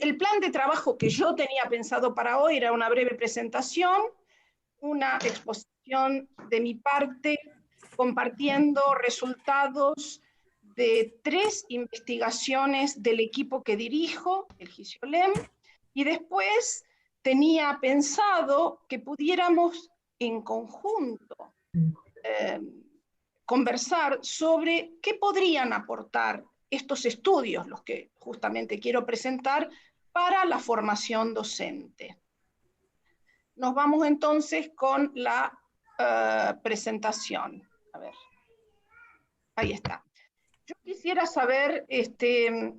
el plan de trabajo que yo tenía pensado para hoy era una breve presentación, una exposición de mi parte, compartiendo resultados de 3 investigaciones del equipo que dirijo, el GISIOLEM, y después tenía pensado que pudiéramos en conjunto conversar sobre qué podrían aportar estos estudios, los que justamente quiero presentar, para la formación docente. Nos vamos entonces con la presentación. A ver, ahí está. Yo quisiera saber,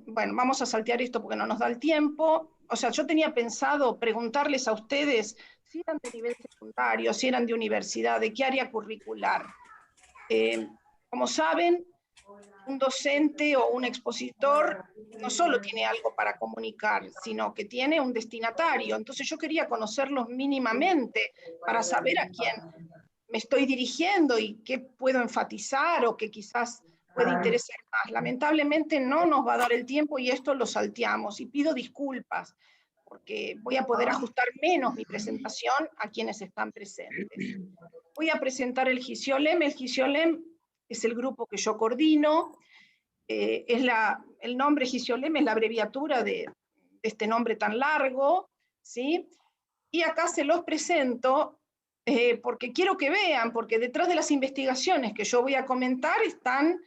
bueno, vamos a saltear esto porque no nos da el tiempo. O sea, yo tenía pensado preguntarles a ustedes si eran de nivel secundario, si eran de universidad, de qué área curricular. Como saben, un docente o un expositor no solo tiene algo para comunicar, sino que tiene un destinatario. Entonces yo quería conocerlos mínimamente para saber a quién me estoy dirigiendo y qué puedo enfatizar o qué quizás puede interesar más. Lamentablemente no nos va a dar el tiempo y esto lo salteamos. Y pido disculpas, porque voy a poder ajustar menos mi presentación a quienes están presentes. Voy a presentar el GISIOLEM. El GISIOLEM es el grupo que yo coordino. El nombre GISIOLEM es la abreviatura de este nombre tan largo, ¿sí? Y acá se los presento porque quiero que vean, porque detrás de las investigaciones que yo voy a comentar están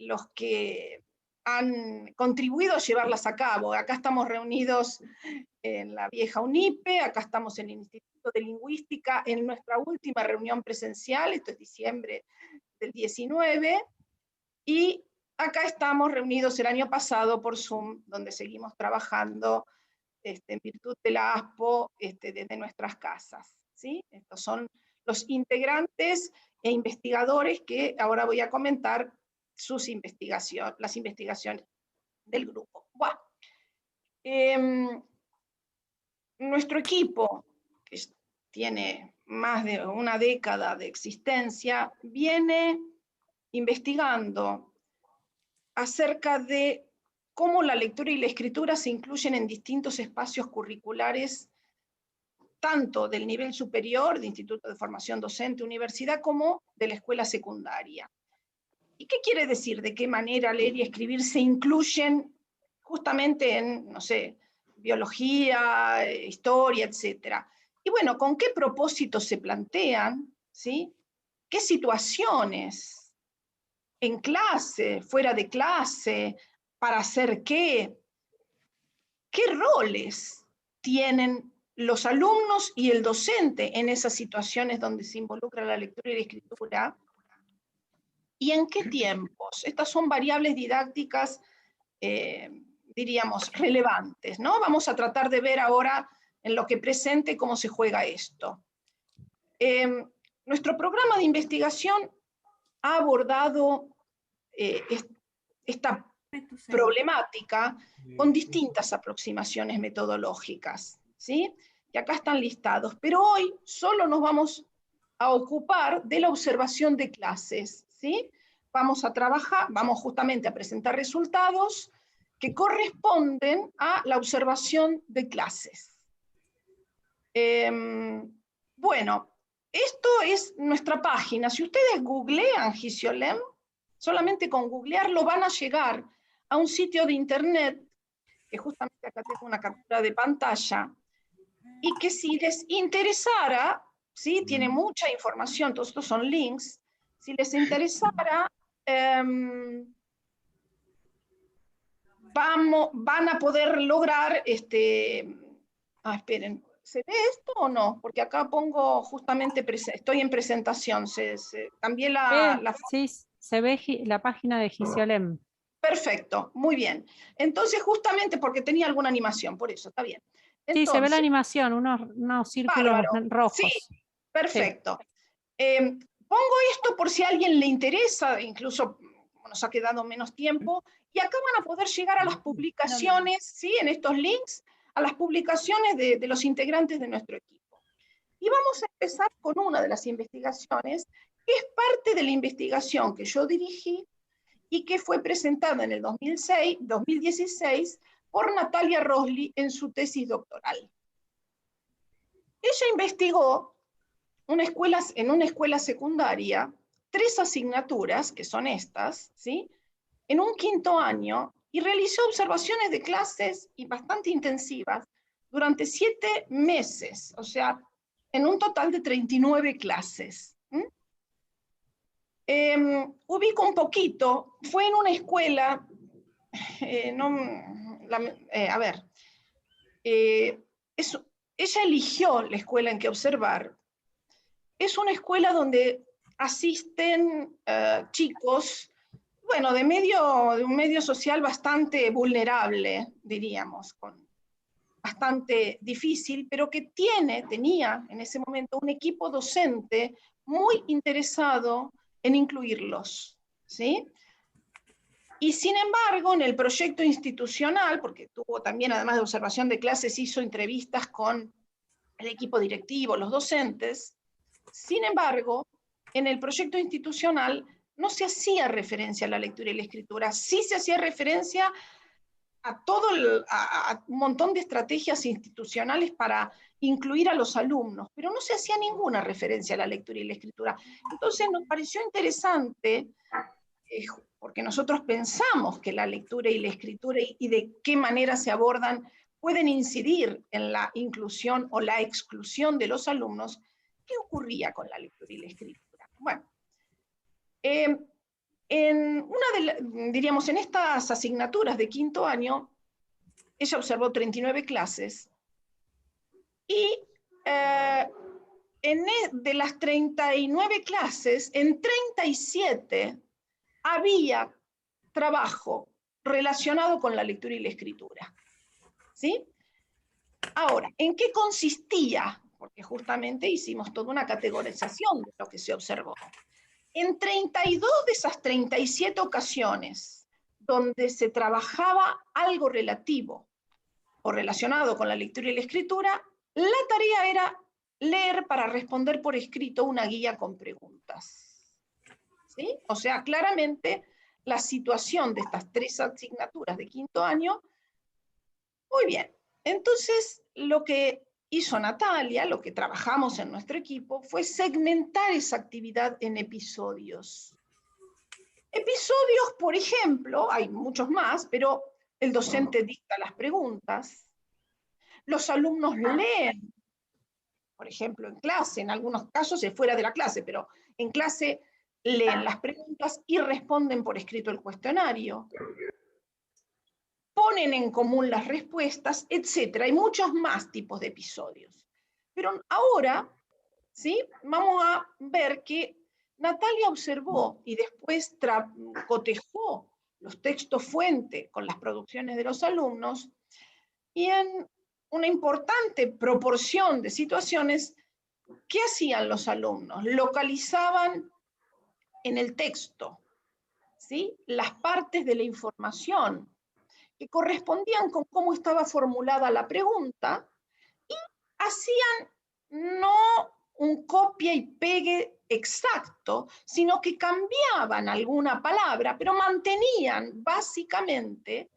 los que han contribuido a llevarlas a cabo. Acá estamos reunidos en la vieja UNIPE, acá estamos en el Instituto de Lingüística, en nuestra última reunión presencial, esto es diciembre del 19, y acá estamos reunidos el año pasado por Zoom, donde seguimos trabajando en virtud de la ASPO desde nuestras casas, ¿sí? Estos son los integrantes e investigadores que ahora voy a comentar las investigaciones del grupo. Bueno, nuestro equipo, que tiene más de una década de existencia, viene investigando acerca de cómo la lectura y la escritura se incluyen en distintos espacios curriculares, tanto del nivel superior, de Instituto de Formación Docente, universidad, como de la escuela secundaria. ¿Y qué quiere decir? ¿De qué manera leer y escribir se incluyen justamente en, no sé, biología, historia, etcétera? Y bueno, ¿con qué propósitos se plantean? ¿Sí? ¿Qué situaciones? ¿En clase? ¿Fuera de clase? ¿Para hacer qué? ¿Qué roles tienen los alumnos y el docente en esas situaciones donde se involucra la lectura y la escritura? ¿Y en qué tiempos? Estas son variables didácticas, diríamos, relevantes, ¿no? Vamos a tratar de ver ahora en lo que presente cómo se juega esto. Nuestro programa de investigación ha abordado esta problemática con distintas aproximaciones metodológicas, ¿sí? Y acá están listados, pero hoy solo nos vamos a ocupar de la observación de clases, ¿sí? Vamos a trabajar, vamos justamente a presentar resultados que corresponden a la observación de clases. Bueno, esto es nuestra página. Si ustedes googlean GISIOLEM, solamente con googlearlo van a llegar a un sitio de internet, que justamente acá tengo una captura de pantalla, y que si les interesara, ¿sí? Tiene mucha información, todos estos son links, si les interesara, van a poder lograr, esperen, ¿se ve esto o no? Porque acá pongo justamente, estoy en presentación, cambié la... Sí, se ve la página de GISIOLEM. Perfecto, muy bien. Entonces, justamente porque tenía alguna animación, por eso, está bien. Entonces, Sí, se ve la animación, unos círculos bárbaro. rojos. Sí, perfecto. Sí. Pongo esto por si a alguien le interesa, incluso nos ha quedado menos tiempo, y acá van a poder llegar a las publicaciones, ¿sí? En estos links, a las publicaciones de los integrantes de nuestro equipo. Y vamos a empezar con una de las investigaciones, que es parte de la investigación que yo dirigí y que fue presentada en el 2016 por Natalia Rosli en su tesis doctoral. Ella investigó en una escuela secundaria 3 asignaturas, que son estas, ¿sí?, en un 5º año, y realizó observaciones de clases y bastante intensivas durante 7 meses, o sea, en un total de 39 clases. Ubico un poquito, fue en una escuela, ella eligió la escuela en que observar. Es una escuela donde asisten chicos, bueno, de un medio social bastante vulnerable, diríamos, bastante difícil, pero que tenía en ese momento un equipo docente muy interesado en incluirlos, ¿sí? Y sin embargo, en el proyecto institucional, porque tuvo también, además de observación de clases, hizo entrevistas con el equipo directivo, los docentes. Sin embargo, en el proyecto institucional no se hacía referencia a la lectura y la escritura, sí se hacía referencia a un montón de estrategias institucionales para incluir a los alumnos, pero no se hacía ninguna referencia a la lectura y la escritura. Entonces nos pareció interesante, porque nosotros pensamos que la lectura y la escritura y de qué manera se abordan pueden incidir en la inclusión o la exclusión de los alumnos. ¿Qué ocurría con la lectura y la escritura? Bueno, en estas asignaturas de 5º año, ella observó 39 clases, y de las 39 clases, en 37 había trabajo relacionado con la lectura y la escritura. ¿Sí? Ahora, ¿en qué consistía? Porque justamente hicimos toda una categorización de lo que se observó. En 32 de esas 37 ocasiones donde se trabajaba algo relativo o relacionado con la lectura y la escritura, la tarea era leer para responder por escrito una guía con preguntas. ¿Sí? O sea, claramente la situación de estas 3 asignaturas de 5º año. Muy bien, entonces lo que hizo Natalia, lo que trabajamos en nuestro equipo, fue segmentar esa actividad en episodios. Episodios, por ejemplo, hay muchos más, pero el docente dicta las preguntas, los alumnos leen, por ejemplo, en clase, en algunos casos es fuera de la clase, pero en clase leen las preguntas y responden por escrito el cuestionario, ponen en común las respuestas, etc. Hay muchos más tipos de episodios. Pero ahora, ¿sí?, vamos a ver que Natalia observó y después cotejó los textos fuente con las producciones de los alumnos, y en una importante proporción de situaciones, ¿qué hacían los alumnos? Localizaban en el texto, ¿sí?, las partes de la información que correspondían con cómo estaba formulada la pregunta, y hacían no un copia y pegue exacto, sino que cambiaban alguna palabra, pero mantenían básicamente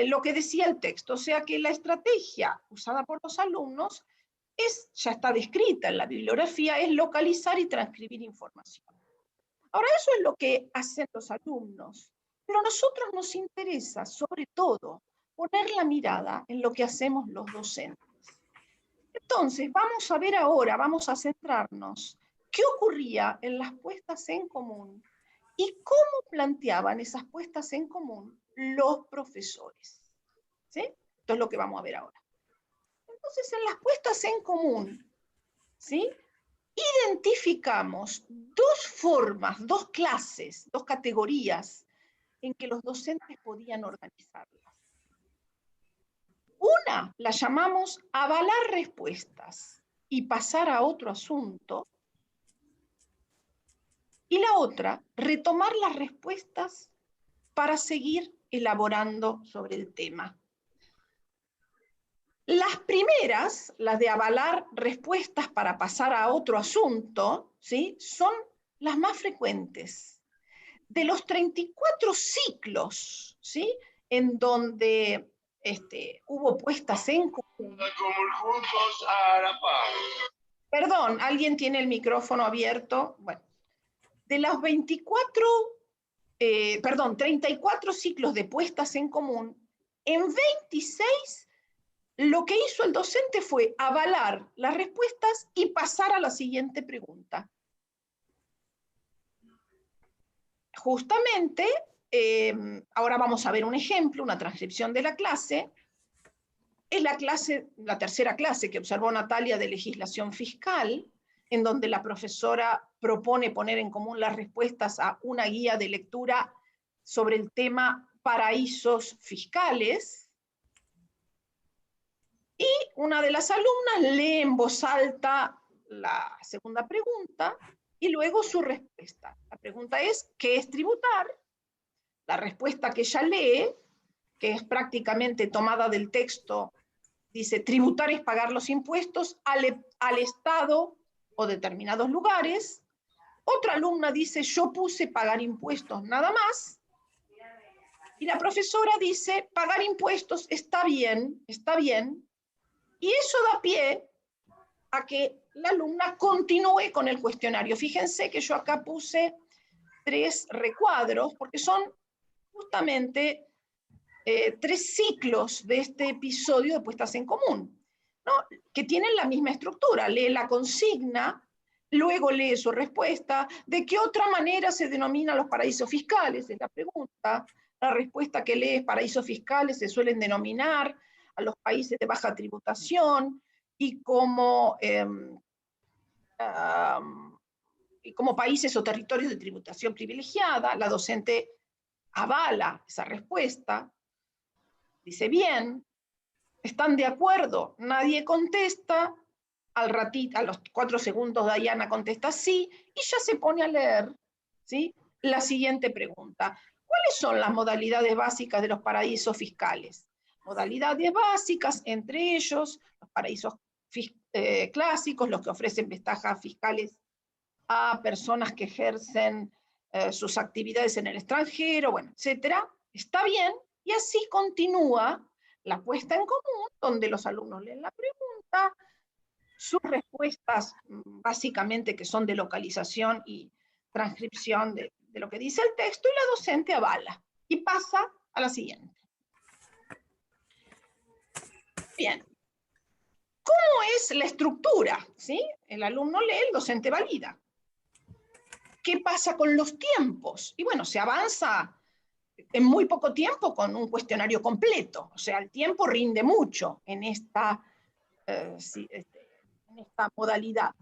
lo que decía el texto. O sea que la estrategia usada por los alumnos ya está descrita en la bibliografía, es localizar y transcribir información. Ahora, eso es lo que hacen los alumnos, pero a nosotros nos interesa, sobre todo, poner la mirada en lo que hacemos los docentes. Entonces, vamos a ver ahora, vamos a centrarnos, qué ocurría en las puestas en común y cómo planteaban esas puestas en común los profesores. ¿Sí? Esto es lo que vamos a ver ahora. Entonces, en las puestas en común, ¿sí?, identificamos 2 formas, 2 clases, 2 categorías en que los docentes podían organizarlas. Una la llamamos avalar respuestas y pasar a otro asunto, y la otra, retomar las respuestas para seguir elaborando sobre el tema. Las primeras, las de avalar respuestas para pasar a otro asunto, ¿sí?, son las más frecuentes. De los 34 ciclos, ¿sí?, en donde hubo puestas en común. Perdón, ¿alguien tiene el micrófono abierto? Bueno, de los 34 ciclos de puestas en común, en 26 lo que hizo el docente fue avalar las respuestas y pasar a la siguiente pregunta. Justamente, ahora vamos a ver un ejemplo, una transcripción de la clase. Es la tercera clase que observó Natalia de legislación fiscal, en donde la profesora propone poner en común las respuestas a una guía de lectura sobre el tema paraísos fiscales. Y una de las alumnas lee en voz alta la segunda pregunta y luego su respuesta. La pregunta es, ¿qué es tributar? La respuesta que ella lee, que es prácticamente tomada del texto, dice, tributar es pagar los impuestos al Estado o determinados lugares. Otra alumna dice, yo puse pagar impuestos nada más. Y la profesora dice, pagar impuestos está bien, y eso da pie a que la alumna continúe con el cuestionario. Fíjense que yo acá puse 3 recuadros, porque son justamente 3 ciclos de este episodio de puestas en común, ¿no? Que tienen la misma estructura. Lee la consigna, luego lee su respuesta. ¿De qué otra manera se denominan los paraísos fiscales? Es la pregunta. La respuesta que lee es paraísos fiscales se suelen denominar a los países de baja tributación y como países o territorios de tributación privilegiada. La docente avala esa respuesta, dice bien, ¿están de acuerdo? Nadie contesta, al ratito, a los 4 segundos Dayana contesta sí, y ya se pone a leer, ¿sí?, la siguiente pregunta. ¿Cuáles son las modalidades básicas de los paraísos fiscales? Modalidades básicas, entre ellos, los paraísos clásicos, los que ofrecen ventajas fiscales a personas que ejercen sus actividades en el extranjero, bueno, etcétera. Está bien, y así continúa la puesta en común, donde los alumnos leen la pregunta, sus respuestas básicamente que son de localización y transcripción de lo que dice el texto, y la docente avala y pasa a la siguiente. Bien, ¿cómo es la estructura? ¿Sí? El alumno lee, el docente valida. ¿Qué pasa con los tiempos? Y bueno, se avanza en muy poco tiempo con un cuestionario completo, o sea, el tiempo rinde mucho en esta modalidad.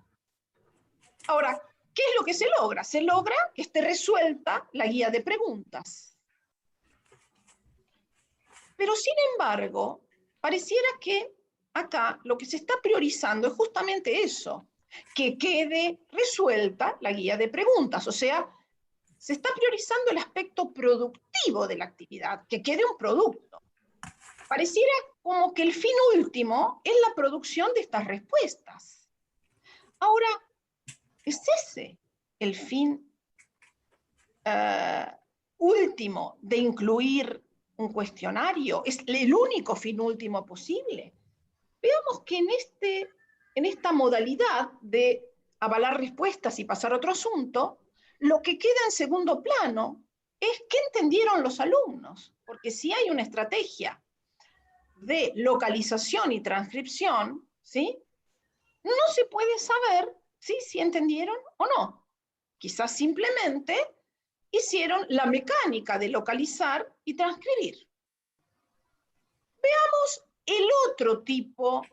Ahora, ¿qué es lo que se logra? Se logra que esté resuelta la guía de preguntas. Pero sin embargo, pareciera que acá lo que se está priorizando es justamente eso, que quede resuelta la guía de preguntas, o sea, se está priorizando el aspecto productivo de la actividad, que quede un producto. Pareciera como que el fin último es la producción de estas respuestas. Ahora, ¿es ese el fin último de incluir un cuestionario? ¿Es el único fin último posible? Veamos que en esta modalidad de avalar respuestas y pasar a otro asunto, lo que queda en segundo plano es qué entendieron los alumnos, porque si hay una estrategia de localización y transcripción, ¿sí?, no se puede saber, ¿sí?, si entendieron o no. Quizás simplemente hicieron la mecánica de localizar y transcribir. Veamos el otro tipo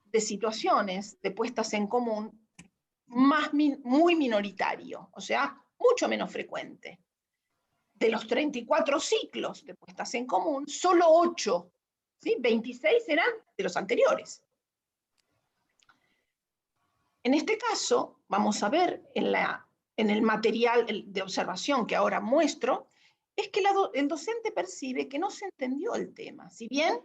de situaciones de puestas en común muy minoritario, o sea, mucho menos frecuente. De los 34 ciclos de puestas en común, solo 8, ¿sí?, 26 eran de los anteriores. En este caso, vamos a ver en el material de observación que ahora muestro, es que el docente percibe que no se entendió el tema. Si bien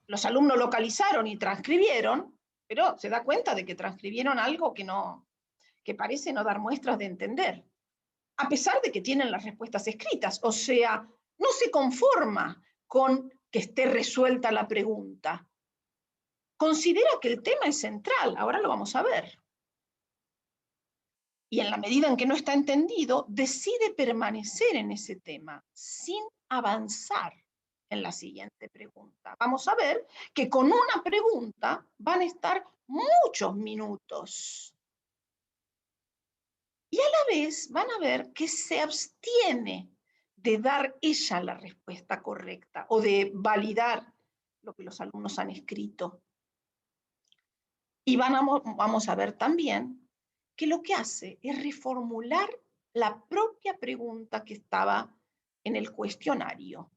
los alumnos localizaron y transcribieron, pero se da cuenta de que transcribieron algo que parece no dar muestras de entender, a pesar de que tienen las respuestas escritas. O sea, no se conforma con que esté resuelta la pregunta. Considera que el tema es central, ahora lo vamos a ver. Y en la medida en que no está entendido, decide permanecer en ese tema, sin avanzar en la siguiente pregunta. Vamos a ver que con una pregunta van a estar muchos minutos. Y a la vez van a ver que se abstiene de dar ella la respuesta correcta o de validar lo que los alumnos han escrito. Y vamos a ver también que lo que hace es reformular la propia pregunta que estaba en el cuestionario.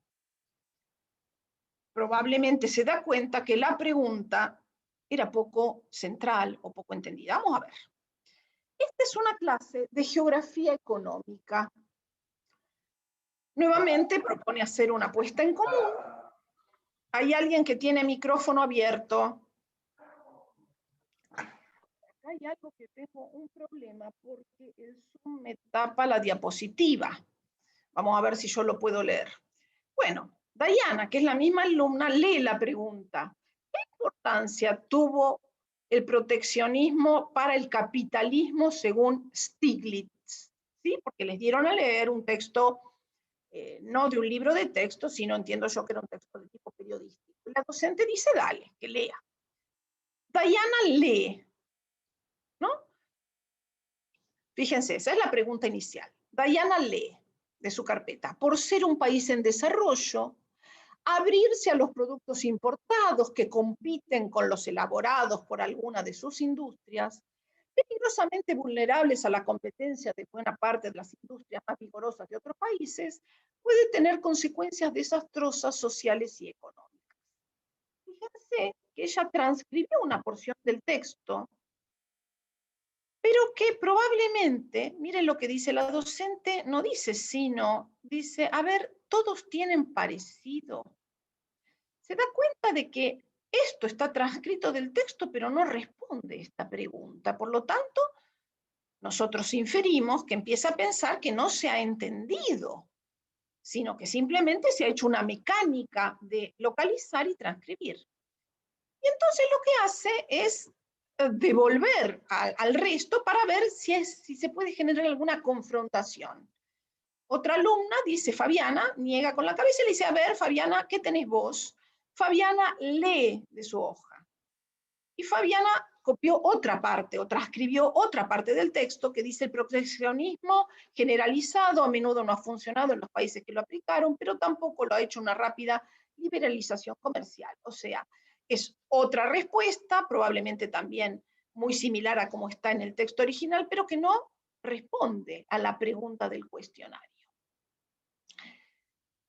Probablemente se da cuenta que la pregunta era poco central o poco entendida. Vamos a ver. Esta es una clase de geografía económica. Nuevamente propone hacer una puesta en común. Hay alguien que tiene micrófono abierto. Hay algo que tengo un problema porque el Zoom me tapa la diapositiva. Vamos a ver si yo lo puedo leer. Bueno, Diana, que es la misma alumna, lee la pregunta. ¿Qué importancia tuvo el proteccionismo para el capitalismo según Stiglitz? ¿Sí? Porque les dieron a leer un texto, no de un libro de texto, sino entiendo yo que era un texto de tipo periodístico. La docente dice, dale, que lea. Diana lee, ¿no? Fíjense, esa es la pregunta inicial. Diana lee de su carpeta. Por ser un país en desarrollo, abrirse a los productos importados que compiten con los elaborados por alguna de sus industrias, peligrosamente vulnerables a la competencia de buena parte de las industrias más vigorosas de otros países, puede tener consecuencias desastrosas sociales y económicas. Fíjense que ella transcribió una porción del texto, pero que probablemente, miren lo que dice la docente, no dice sino, dice, a ver, todos tienen parecido. Se da cuenta de que esto está transcrito del texto, pero no responde esta pregunta. Por lo tanto, nosotros inferimos que empieza a pensar que no se ha entendido, sino que simplemente se ha hecho una mecánica de localizar y transcribir. Y entonces lo que hace es devolver al resto para ver si se puede generar alguna confrontación. Otra alumna dice, Fabiana, niega con la cabeza y le dice, a ver, Fabiana, ¿qué tenés vos? Fabiana lee de su hoja. Y Fabiana copió otra parte o transcribió otra parte del texto que dice el proteccionismo generalizado a menudo no ha funcionado en los países que lo aplicaron, pero tampoco lo ha hecho una rápida liberalización comercial. O sea, es otra respuesta, probablemente también muy similar a como está en el texto original, pero que no responde a la pregunta del cuestionario.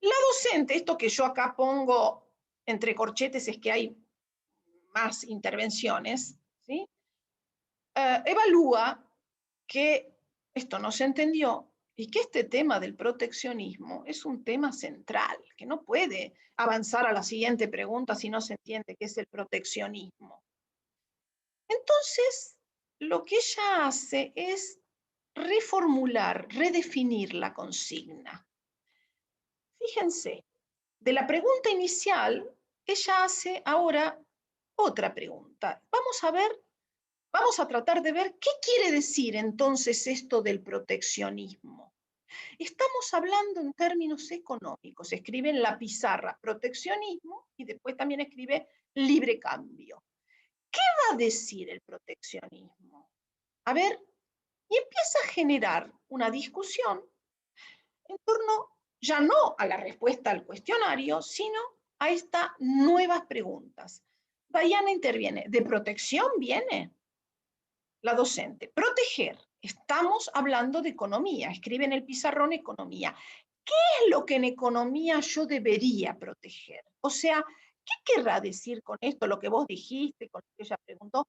La docente, esto que yo acá pongo entre corchetes es que hay más intervenciones, ¿sí? Evalúa que esto no se entendió y que este tema del proteccionismo es un tema central, que no puede avanzar a la siguiente pregunta si no se entiende qué es el proteccionismo. Entonces, lo que ella hace es reformular, redefinir la consigna. Fíjense, de la pregunta inicial, ella hace ahora otra pregunta. Vamos a tratar de ver qué quiere decir entonces esto del proteccionismo. Estamos hablando en términos económicos. Escribe en la pizarra proteccionismo y después también escribe libre cambio. ¿Qué va a decir el proteccionismo? A ver, y empieza a generar una discusión en torno ya no a la respuesta al cuestionario, sino a estas nuevas preguntas. Diana interviene. ¿De protección viene? La docente. Proteger. Estamos hablando de economía. Escribe en el pizarrón economía. ¿Qué es lo que en economía yo debería proteger? O sea, ¿qué querrá decir con esto, lo que vos dijiste, con lo que ella preguntó?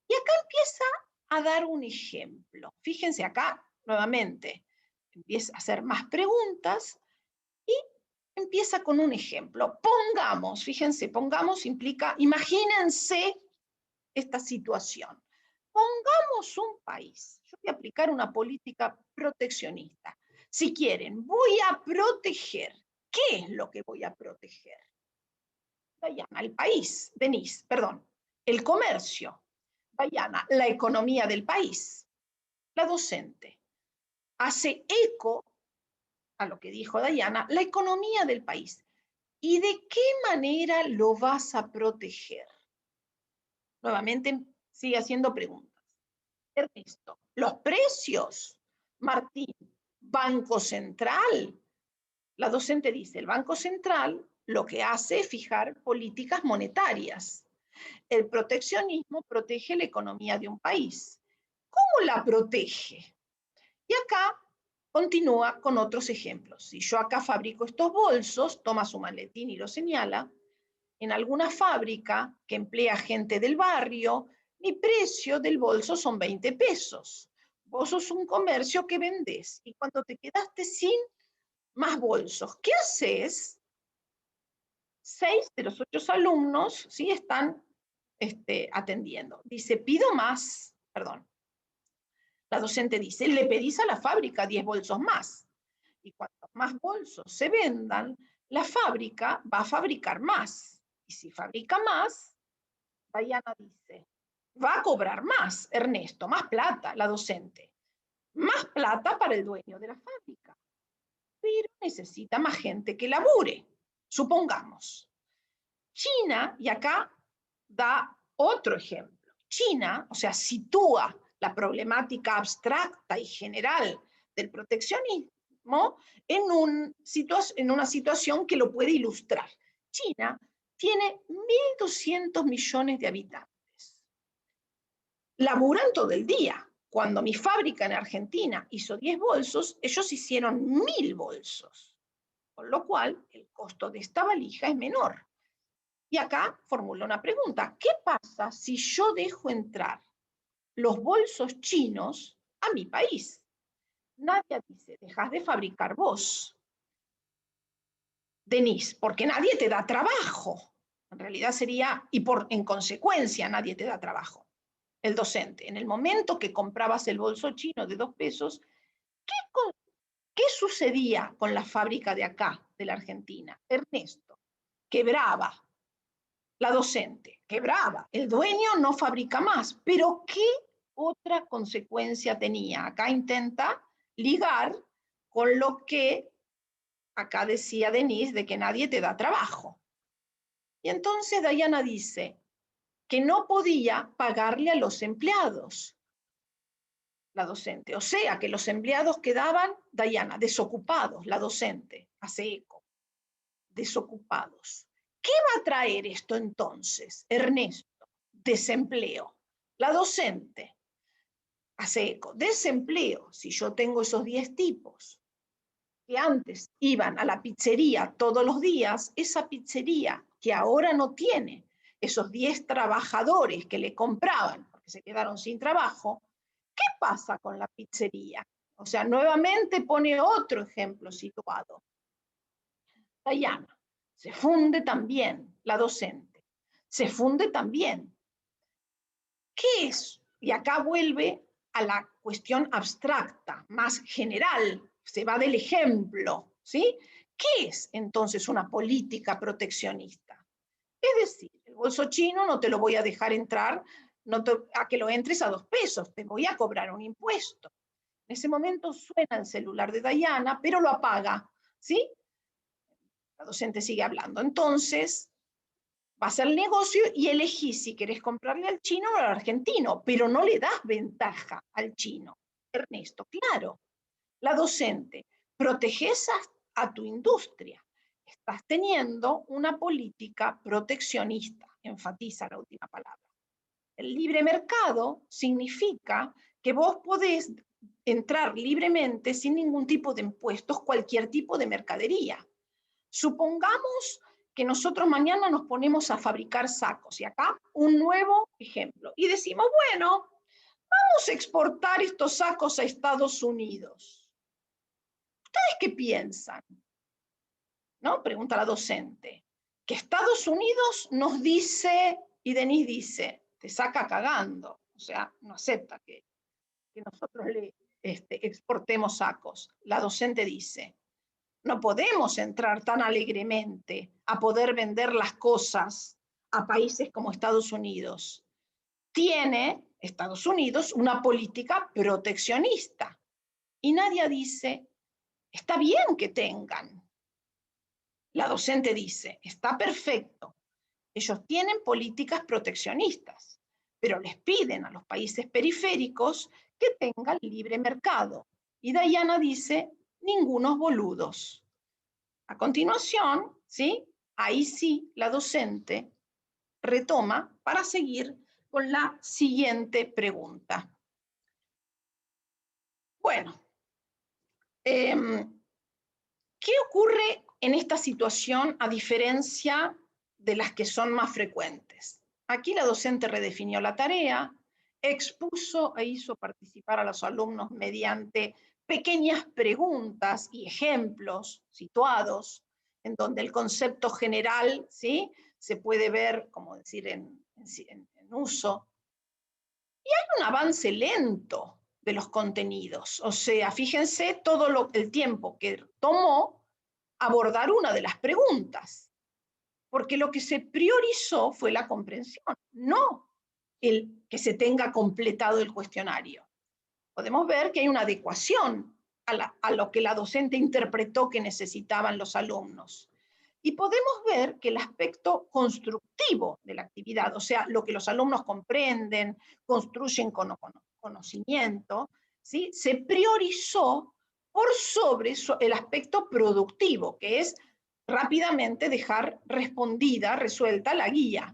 Y acá empieza a dar un ejemplo. Fíjense acá, nuevamente, empieza a hacer más preguntas y empieza con un ejemplo. Pongamos, fíjense, pongamos implica, imagínense esta situación. Pongamos un país. Yo voy a aplicar una política proteccionista. Si quieren, voy a proteger. ¿Qué es lo que voy a proteger? Dayana, el país. Denise, perdón, el comercio. Dayana, la economía del país. La docente hace eco a lo que dijo Dayana, la economía del país. ¿Y de qué manera lo vas a proteger? Nuevamente sigue haciendo preguntas. Ernesto, los precios. Martín, Banco Central. La docente dice, el Banco Central lo que hace es fijar políticas monetarias. El proteccionismo protege la economía de un país. ¿Cómo la protege? Y acá continúa con otros ejemplos. Si yo acá fabrico estos bolsos, toma su maletín y lo señala, en alguna fábrica que emplea gente del barrio, mi precio del bolso son 20 pesos. Vos sos un comercio que vendés y cuando te quedaste sin más bolsos, ¿qué haces? 6 de los 8 alumnos sí están atendiendo. Dice, pido más, perdón. La docente dice, le pedís a la fábrica 10 bolsos más. Y cuanto más bolsos se vendan, la fábrica va a fabricar más. Y si fabrica más, Dayana dice, va a cobrar más, Ernesto, más plata, la docente. Más plata para el dueño de la fábrica. Pero necesita más gente que labure. Supongamos, China, y acá da otro ejemplo, China, o sea, sitúa la problemática abstracta y general del proteccionismo en una situación que lo puede ilustrar. China tiene 1.200 millones de habitantes. Laburan todo el día. Cuando mi fábrica en Argentina hizo 10 bolsos, ellos hicieron 1.000 bolsos. Con lo cual, el costo de esta valija es menor. Y acá formula una pregunta. ¿Qué pasa si yo dejo entrar los bolsos chinos a mi país? Nadie dice, dejas de fabricar vos, Denise, porque nadie te da trabajo. En realidad sería, en consecuencia nadie te da trabajo. El docente, en el momento que comprabas el bolso chino de 2 pesos, ¿qué sucedía con la fábrica de acá, de la Argentina? Ernesto, quebraba. La docente, quebraba. El dueño no fabrica más. Pero ¿qué otra consecuencia tenía? Acá intenta ligar con lo que acá decía Denise, de que nadie te da trabajo. Y entonces Dayana dice que no podía pagarle a los empleados, la docente. O sea, que los empleados quedaban, Dayana, desocupados, la docente, hace eco, desocupados. ¿Qué va a traer esto entonces, Ernesto? Desempleo. La docente hace eco, desempleo. Si yo tengo esos 10 tipos que antes iban a la pizzería todos los días, esa pizzería que ahora no tiene esos 10 trabajadores que le compraban porque se quedaron sin trabajo, ¿qué pasa con la pizzería? O sea, nuevamente pone otro ejemplo situado. Dayana, se funde también la docente, se funde también. ¿Qué es? Y acá vuelve a la cuestión abstracta, más general, se va del ejemplo, ¿sí? ¿Qué es entonces una política proteccionista? Es decir, el bolso chino no te lo voy a dejar entrar a que lo entres a 2 pesos, te voy a cobrar un impuesto. En ese momento suena el celular de Dayana, pero lo apaga, ¿sí? La docente sigue hablando. Entonces, vas al negocio y elegís si querés comprarle al chino o al argentino, pero no le das ventaja al chino. Ernesto, claro, la docente, proteges a tu industria. Estás teniendo una política proteccionista, enfatiza la última palabra. El libre mercado significa que vos podés entrar libremente sin ningún tipo de impuestos, cualquier tipo de mercadería. Supongamos que nosotros mañana nos ponemos a fabricar sacos, y acá un nuevo ejemplo, y decimos, bueno, vamos a exportar estos sacos a Estados Unidos. ¿Ustedes qué piensan? ¿No? Pregunta la docente. Que Estados Unidos nos dice, y Denise dice, te saca cagando, o sea, no acepta que nosotros le exportemos sacos. La docente dice, No podemos entrar tan alegremente a poder vender las cosas a países como Estados Unidos. Tiene Estados Unidos una política proteccionista y nadie dice, está bien que tengan. La docente dice, está perfecto. Ellos tienen políticas proteccionistas, pero les piden a los países periféricos que tengan libre mercado. Y Dayana dice, ningunos boludos. A continuación, ¿sí? Ahí sí, la docente retoma para seguir con la siguiente pregunta. Bueno, ¿qué ocurre en esta situación a diferencia de las que son más frecuentes? Aquí la docente redefinió la tarea, expuso e hizo participar a los alumnos mediante pequeñas preguntas y ejemplos situados, en donde el concepto general, ¿sí?, se puede ver, como decir, en uso. Y hay un avance lento de los contenidos. O sea, fíjense todo el tiempo que tomó abordar una de las preguntas, porque lo que se priorizó fue la comprensión, no el que se tenga completado el cuestionario. Podemos ver que hay una adecuación a lo que la docente interpretó que necesitaban los alumnos. Y podemos ver que el aspecto constructivo de la actividad, o sea, lo que los alumnos comprenden, construyen con conocimiento, ¿sí?, se priorizó por sobre el aspecto productivo, que es rápidamente dejar respondida, resuelta la guía.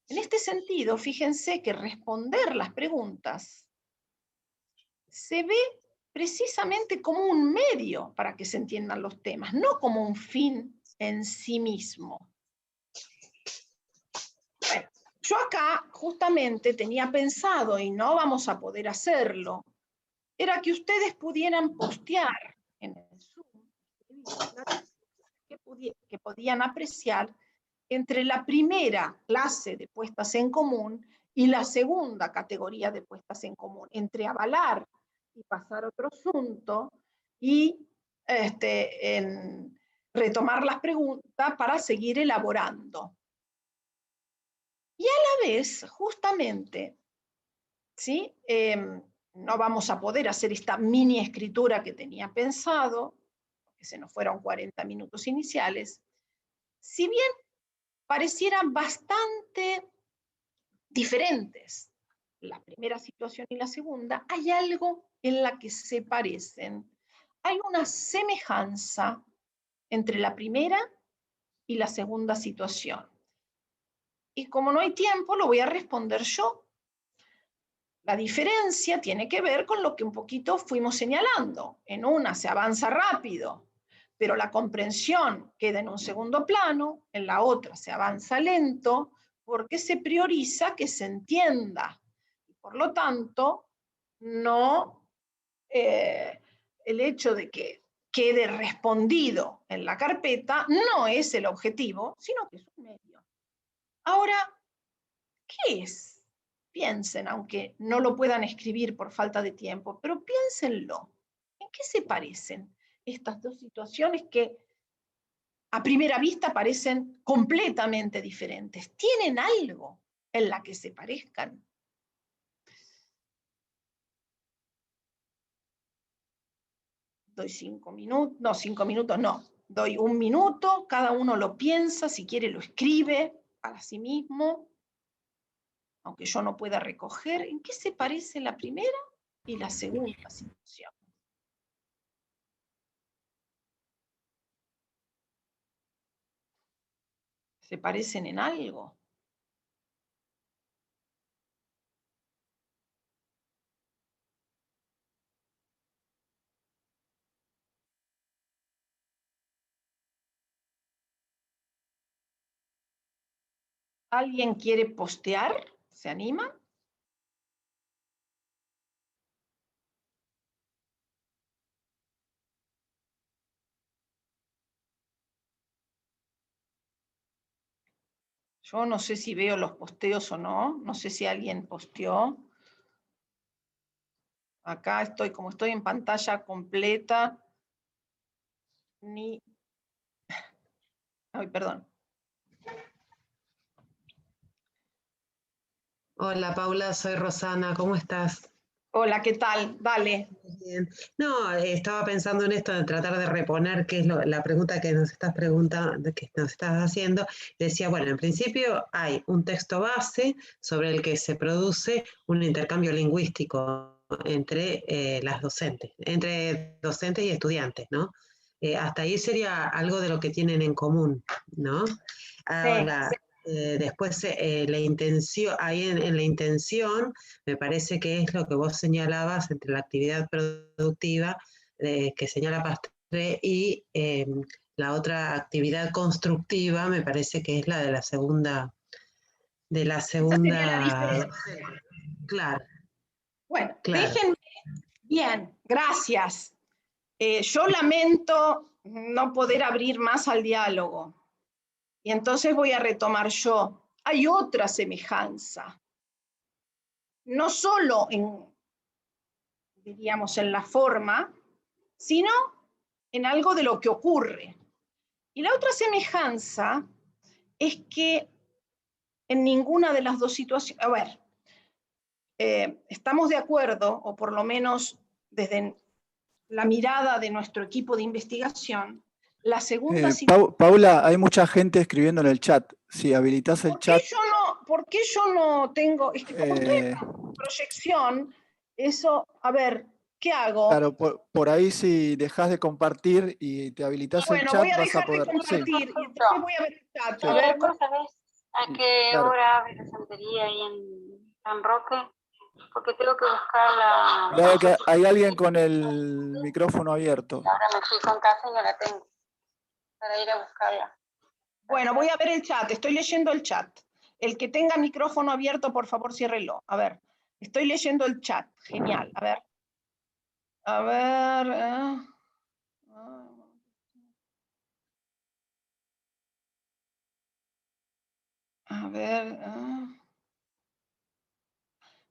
En este sentido, fíjense que responder las preguntas se ve precisamente como un medio para que se entiendan los temas, no como un fin en sí mismo. Bueno, yo acá justamente tenía pensado, y no vamos a poder hacerlo, era que ustedes pudieran postear en el Zoom que podían apreciar entre la primera clase de puestas en común y la segunda categoría de puestas en común, entre avalar y pasar otro asunto y retomar las preguntas para seguir elaborando. Y a la vez, justamente, ¿sí?, no vamos a poder hacer esta mini escritura que tenía pensado, porque se nos fueron 40 minutos iniciales, si bien parecieran bastante diferentes la primera situación y la segunda, hay algo en la que se parecen. Hay una semejanza entre la primera y la segunda situación. Y como no hay tiempo, lo voy a responder yo. La diferencia tiene que ver con lo que un poquito fuimos señalando. En una se avanza rápido, pero la comprensión queda en un segundo plano, en la otra se avanza lento, porque se prioriza que se entienda. Por lo tanto, no el hecho de que quede respondido en la carpeta no es el objetivo, sino que es un medio. Ahora, ¿qué es? Piensen, aunque no lo puedan escribir por falta de tiempo, pero piénsenlo. ¿En qué se parecen estas dos situaciones que a primera vista parecen completamente diferentes? ¿Tienen algo en la que se parezcan? Doy 5 minutos, no, 5 minutos no, doy 1 minuto, cada uno lo piensa, si quiere lo escribe para sí mismo, aunque yo no pueda recoger. ¿En qué se parece la primera y la segunda situación? ¿Se parecen en algo? ¿Alguien quiere postear? ¿Se anima? Yo no sé si veo los posteos o no, no sé si alguien posteó. Acá estoy, como estoy en pantalla completa, ni... Ay, perdón. Hola Paula, soy Rosana, ¿cómo estás? Hola, ¿qué tal? Dale. Bien. No, estaba pensando en esto de tratar de reponer qué es la pregunta que nos estás preguntando, que nos estás haciendo. Decía, bueno, en principio hay un texto base sobre el que se produce un intercambio lingüístico entre las docentes, entre docentes y estudiantes, ¿no? Hasta ahí sería algo de lo que tienen en común, ¿no? Ahora, después la intención, ahí en la intención, me parece que es lo que vos señalabas entre la actividad productiva que señala Pastre y la otra actividad constructiva, me parece que es la de la segunda, Esa sería la diferencia. Claro. Bueno, Claro. déjenme, bien, gracias. Yo lamento no poder abrir más al diálogo. Y entonces voy a retomar yo. Hay otra semejanza. No solo diríamos, en la forma, sino en algo de lo que ocurre. Y la otra semejanza es que en ninguna de las dos situaciones, a ver, estamos de acuerdo, o por lo menos desde la mirada de nuestro equipo de investigación, la segunda situación... Paula, hay mucha gente escribiendo en el chat. Si habilitas el chat... ¿Por qué yo no tengo? Es que como estoy en proyección, eso, a ver, ¿qué hago? Claro, por ahí si dejas de compartir y te habilitas el chat, voy a vas a dejar poder... de compartir Sí. y entonces voy a ver el chat. Sí. A ver, ¿No sabes a qué Claro. hora abre la santería ahí en San Roque? Porque tengo que buscar la... Claro que hay alguien con el micrófono abierto. Ahora me fui con casa y no la tengo para ir a buscarla. bueno, voy a ver el chat, estoy leyendo el chat. El que tenga micrófono abierto, por favor, ciérrelo. A ver, estoy leyendo el chat. Genial, a ver. A ver... A ver...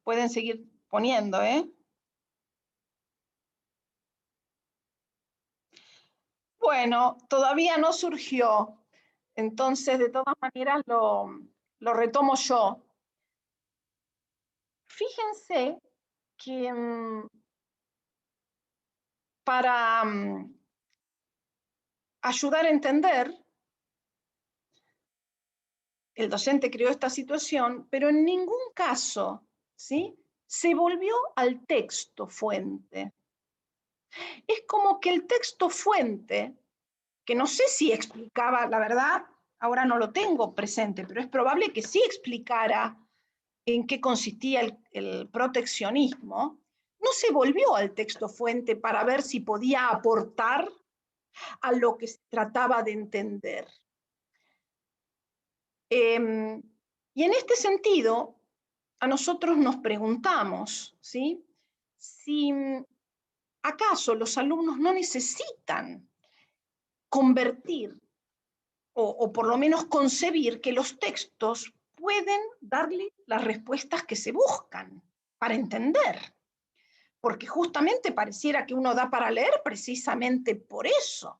Pueden seguir poniendo, ¿eh? Bueno, todavía no surgió. Entonces, de todas maneras, lo retomo yo. Fíjense que para ayudar a entender, el docente creó esta situación, pero en ningún caso, ¿sí?, se volvió al texto fuente. Es como que el texto fuente, que no sé si explicaba, la verdad, ahora no lo tengo presente, pero es probable que sí explicara en qué consistía el proteccionismo, no se volvió al texto fuente para ver si podía aportar a lo que se trataba de entender. Y en este sentido, a nosotros nos preguntamos, ¿sí?, si acaso los alumnos no necesitan convertir o por lo menos concebir que los textos pueden darle las respuestas que se buscan para entender. Porque justamente pareciera que uno da para leer precisamente por eso.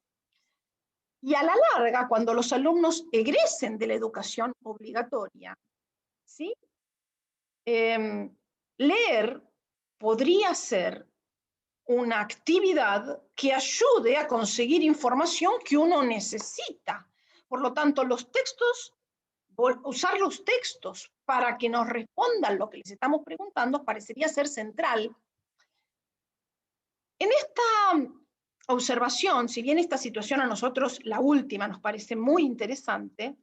Y a la larga, cuando los alumnos egresen de la educación obligatoria, ¿sí?, leer podría ser una actividad que ayude a conseguir información que uno necesita. Por lo tanto, los textos, usar los textos para que nos respondan lo que les estamos preguntando parecería ser central. En esta observación, si bien esta situación a nosotros, la última, nos parece muy interesante,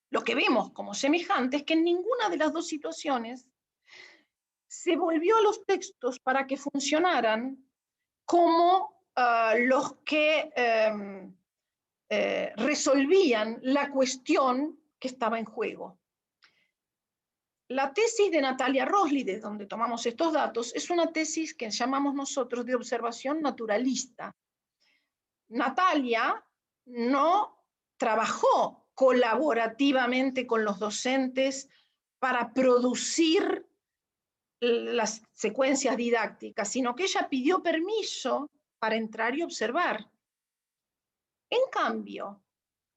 lo que vemos como semejante es que en ninguna de las dos situaciones se volvió a los textos para que funcionaran como los que resolvían la cuestión que estaba en juego. La tesis de Natalia Rosli, de donde tomamos estos datos, es una tesis que llamamos nosotros de observación naturalista. Natalia no trabajó colaborativamente con los docentes para producir las secuencias didácticas, sino que ella pidió permiso para entrar y observar. En cambio,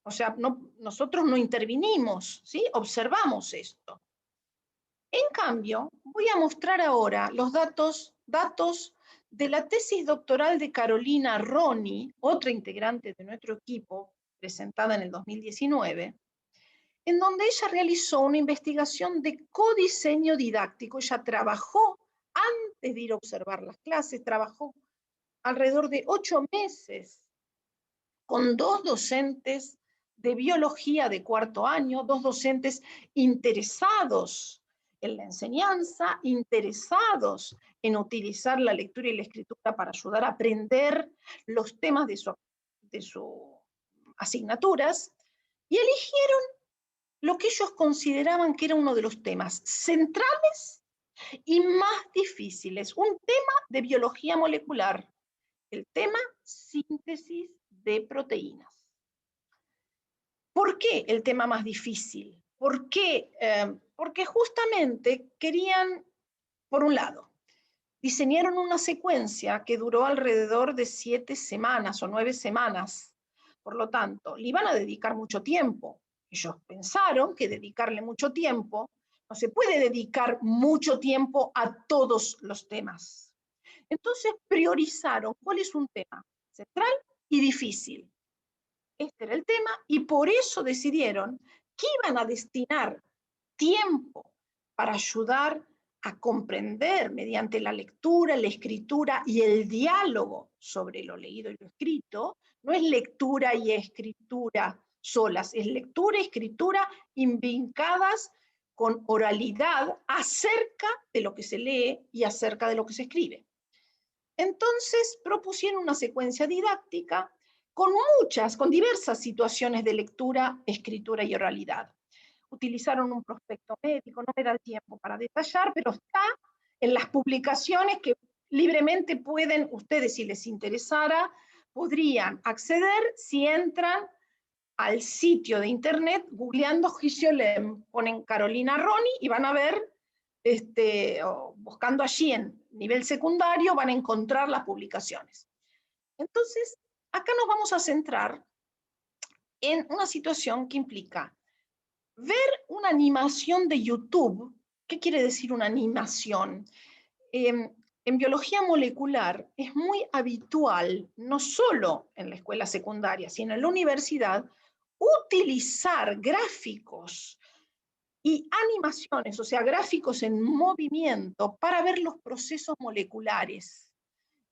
o sea, nosotros no intervinimos, ¿sí? Observamos esto. En cambio, voy a mostrar ahora los datos de la tesis doctoral de Carolina Ronny, otra integrante de nuestro equipo, presentada en el 2019, en donde ella realizó una investigación de codiseño didáctico. Ella trabajó, antes de ir a observar las clases, trabajó alrededor de 8 meses con 2 docentes de biología de 4º año, 2 docentes interesados en la enseñanza, interesados en utilizar la lectura y la escritura para ayudar a aprender los temas de sus asignaturas, y eligieron lo que ellos consideraban que era uno de los temas centrales y más difíciles, un tema de biología molecular, el tema síntesis de proteínas. ¿Por qué el tema más difícil? ¿Por qué? Porque justamente querían, por un lado, diseñaron una secuencia que duró alrededor de 7 semanas o 9 semanas. Por lo tanto, le iban a dedicar mucho tiempo. Ellos pensaron que dedicarle mucho tiempo, no se puede dedicar mucho tiempo a todos los temas. Entonces priorizaron cuál es un tema central y difícil. Este era el tema, y por eso decidieron que iban a destinar tiempo para ayudar a comprender mediante la lectura, la escritura y el diálogo sobre lo leído y lo escrito. No es lectura y escritura solas, es lectura y escritura vincadas con oralidad acerca de lo que se lee y acerca de lo que se escribe. Entonces propusieron una secuencia didáctica con diversas situaciones de lectura, escritura y oralidad. Utilizaron un prospecto médico, no me da el tiempo para detallar, pero está en las publicaciones que libremente pueden, ustedes si les interesara, podrían acceder si entran al sitio de internet, googleando Giziolem, ponen Carolina Ronny y van a ver, buscando allí en nivel secundario, van a encontrar las publicaciones. Entonces, acá nos vamos a centrar en una situación que implica ver una animación de YouTube. ¿Qué quiere decir una animación? En biología molecular es muy habitual, no solo en la escuela secundaria, sino en la universidad, utilizar gráficos y animaciones, o sea, gráficos en movimiento para ver los procesos moleculares,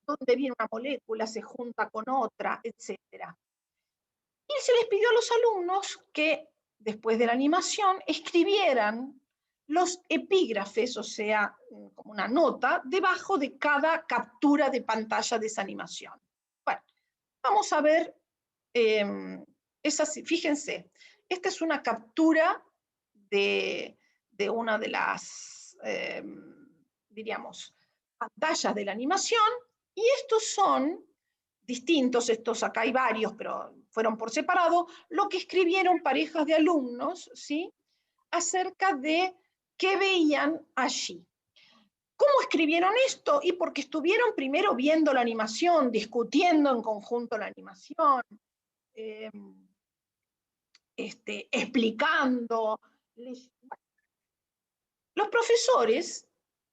donde viene una molécula, se junta con otra, etc. Y se les pidió a los alumnos que, después de la animación, escribieran los epígrafes, o sea, como una nota, debajo de cada captura de pantalla de esa animación. Bueno, vamos a ver, fíjense, esta es una captura de una de las, diríamos, pantallas de la animación, y estos son distintos, estos acá hay varios, pero fueron por separado, lo que escribieron parejas de alumnos, ¿sí?, acerca de qué veían allí. ¿Cómo escribieron esto? Y porque estuvieron primero viendo la animación, discutiendo en conjunto la animación, explicando. Los profesores,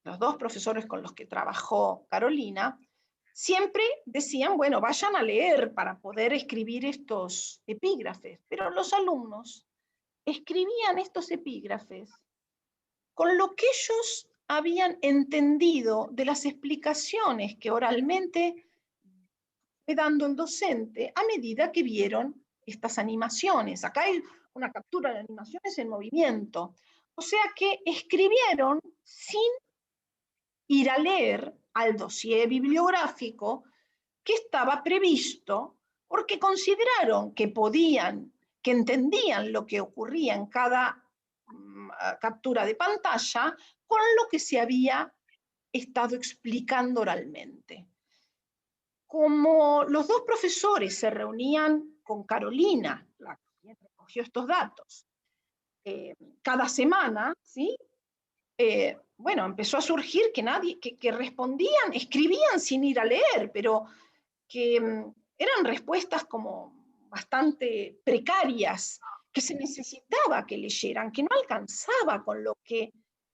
los 2 profesores con los que trabajó Carolina, siempre decían, bueno, vayan a leer para poder escribir estos epígrafes, pero los alumnos escribían estos epígrafes con lo que ellos habían entendido de las explicaciones que oralmente fue dando el docente a medida que vieron estas animaciones. Acá hay una captura de animaciones en movimiento. O sea que escribieron sin ir a leer al dossier bibliográfico que estaba previsto, porque consideraron que que entendían lo que ocurría en cada captura de pantalla con lo que se había estado explicando oralmente. Como los 2 profesores se reunían con Carolina, la que recogió estos datos, cada semana, ¿sí? Bueno, empezó a surgir que respondían, escribían sin ir a leer, pero que eran respuestas como, bastante precarias, que se necesitaba que leyeran, que no alcanzaba con lo que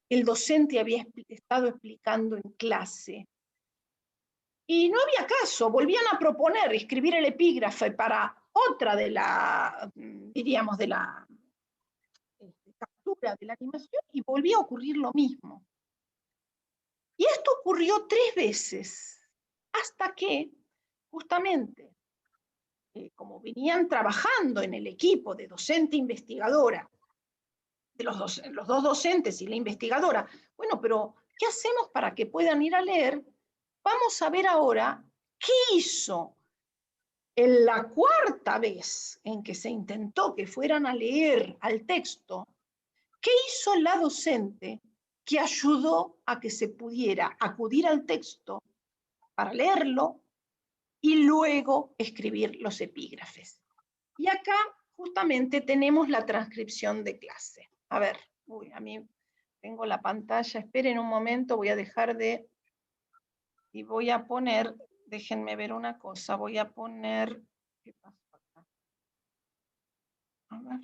el docente había estado explicando en clase. Y no había caso, volvían a proponer escribir el epígrafe para otra de la, diríamos, de la captura de la animación, y volvía a ocurrir lo mismo. Y esto ocurrió 3 veces, hasta que, justamente, como venían trabajando en el equipo de docente investigadora, de los dos docentes y la investigadora, bueno, pero ¿qué hacemos para que puedan ir a leer? Vamos a ver ahora qué hizo en la 4ª vez en que se intentó que fueran a leer al texto. ¿Qué hizo la docente que ayudó a que se pudiera acudir al texto para leerlo y luego escribir los epígrafes? Y acá justamente tenemos la transcripción de clase. A ver, a mí tengo la pantalla, esperen un momento, voy a dejar de... Y voy a poner, déjenme ver una cosa, voy a poner... ¿Qué pasó acá? A ver.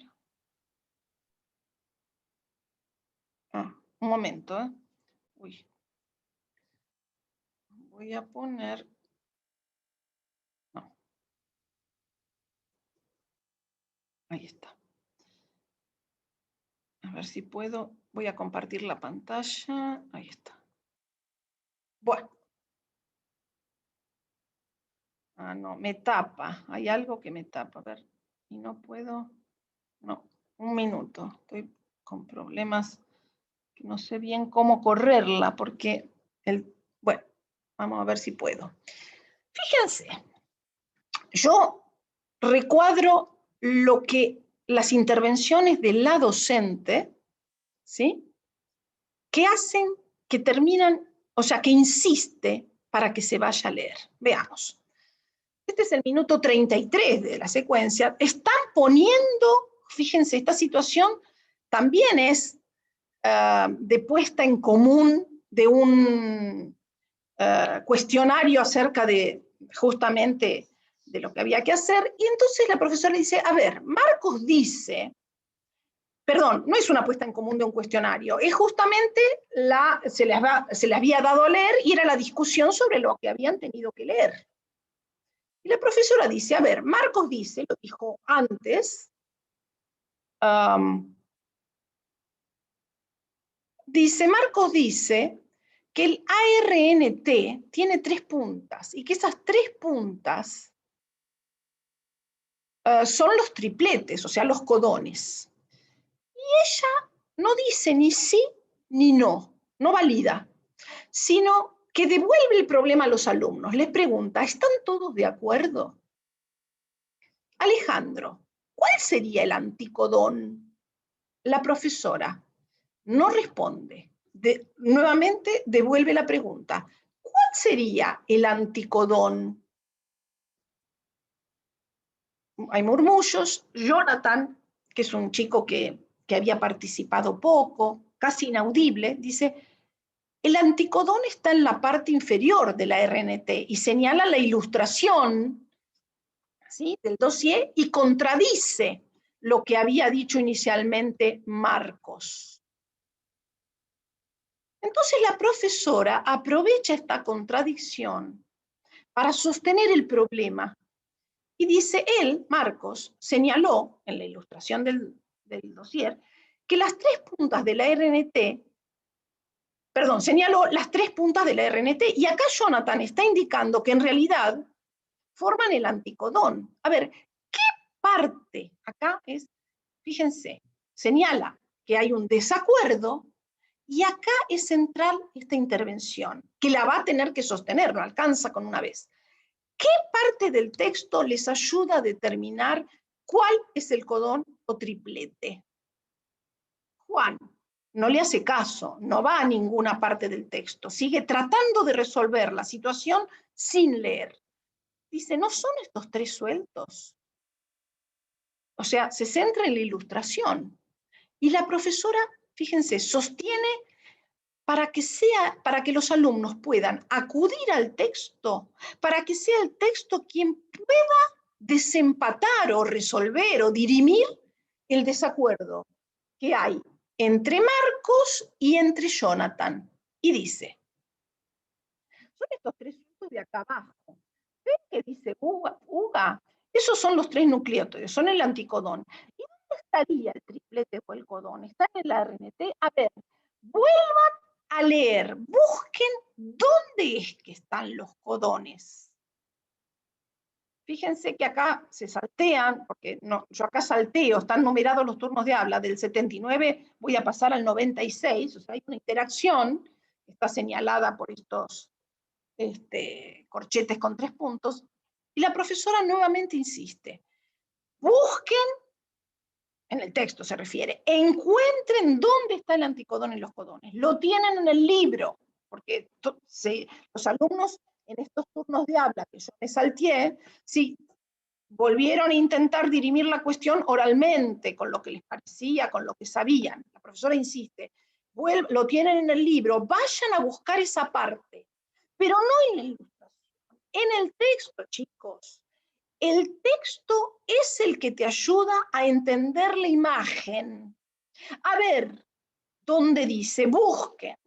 Un momento, ¿eh? Uy. Voy a poner... No. Ahí está. A ver si puedo. Voy a compartir la pantalla. Ahí está. Bueno. Ah, no, me tapa. Hay algo que me tapa. A ver. Y no puedo. No. Un minuto. Estoy con problemas que no sé bien cómo correrla porque bueno, vamos a ver si puedo. Fíjense. Yo recuadro lo que las intervenciones de la docente, ¿sí?, que hacen, que terminan, o sea, que insiste para que se vaya a leer. Veamos. Este es el minuto 33 de la secuencia. Están poniendo, fíjense, esta situación también es de puesta en común de un cuestionario acerca de justamente de lo que había que hacer, y entonces la profesora dice, a ver, Marcos dice, perdón, no es una puesta en común de un cuestionario, es justamente se le había dado a leer y era la discusión sobre lo que habían tenido que leer. Y la profesora dice, a ver, Marcos dice, lo dijo antes, Marcos dice que el ARNT tiene 3 puntas y que esas 3 puntas son los tripletes, o sea, los codones. Y ella no dice ni sí ni no, no valida, sino que devuelve el problema a los alumnos. Les pregunta, ¿están todos de acuerdo? Alejandro, ¿cuál sería el anticodón? La profesora no responde. Nuevamente devuelve la pregunta. ¿Cuál sería el anticodón? Hay murmullos. Jonathan, que es un chico que había participado poco, casi inaudible, dice, el anticodón está en la parte inferior de la RNT y señala la ilustración, ¿sí?, del dossier y contradice lo que había dicho inicialmente Marcos. Entonces la profesora aprovecha esta contradicción para sostener el problema y dice, él, Marcos, señaló en la ilustración del dossier que las 3 puntas de la RNT, perdón, señaló las 3 puntas de la RNT, y acá Jonathan está indicando que en realidad forman el anticodón. A ver, ¿qué parte? Acá es, fíjense, señala que hay un desacuerdo. Y acá es central esta intervención, que la va a tener que sostener, no alcanza con una vez. ¿Qué parte del texto les ayuda a determinar cuál es el codón o triplete? Juan no le hace caso, no va a ninguna parte del texto, sigue tratando de resolver la situación sin leer. Dice, ¿no son estos 3 sueltos? O sea, se centra en la ilustración. Y la profesora, fíjense, sostiene para que los alumnos puedan acudir al texto, para que sea el texto quien pueda desempatar o resolver o dirimir el desacuerdo que hay entre Marcos y entre Jonathan. Y dice, son estos tres puntos de acá abajo. ¿Ven que dice UGA? Esos son los tres nucleótidos, son el anticodón. ¿Y dónde estaría el triplete o el codón? ¿Está en el RNT? A ver, vuelvan a leer, busquen dónde es que están los codones. Fíjense que acá se saltean, porque no, yo acá salteo, están numerados los turnos de habla, del 79 voy a pasar al 96, o sea, hay una interacción que está señalada por estos corchetes con 3 puntos, y la profesora nuevamente insiste, busquen, en el texto se refiere, encuentren dónde está el anticodón en los codones, lo tienen en el libro, porque los alumnos en estos turnos de habla que yo me salteé, sí, volvieron a intentar dirimir la cuestión oralmente, con lo que les parecía, con lo que sabían. La profesora insiste, lo tienen en el libro, vayan a buscar esa parte, pero no en la ilustración, en el texto, chicos. El texto es el que te ayuda a entender la imagen. A ver, ¿dónde dice? Busquen.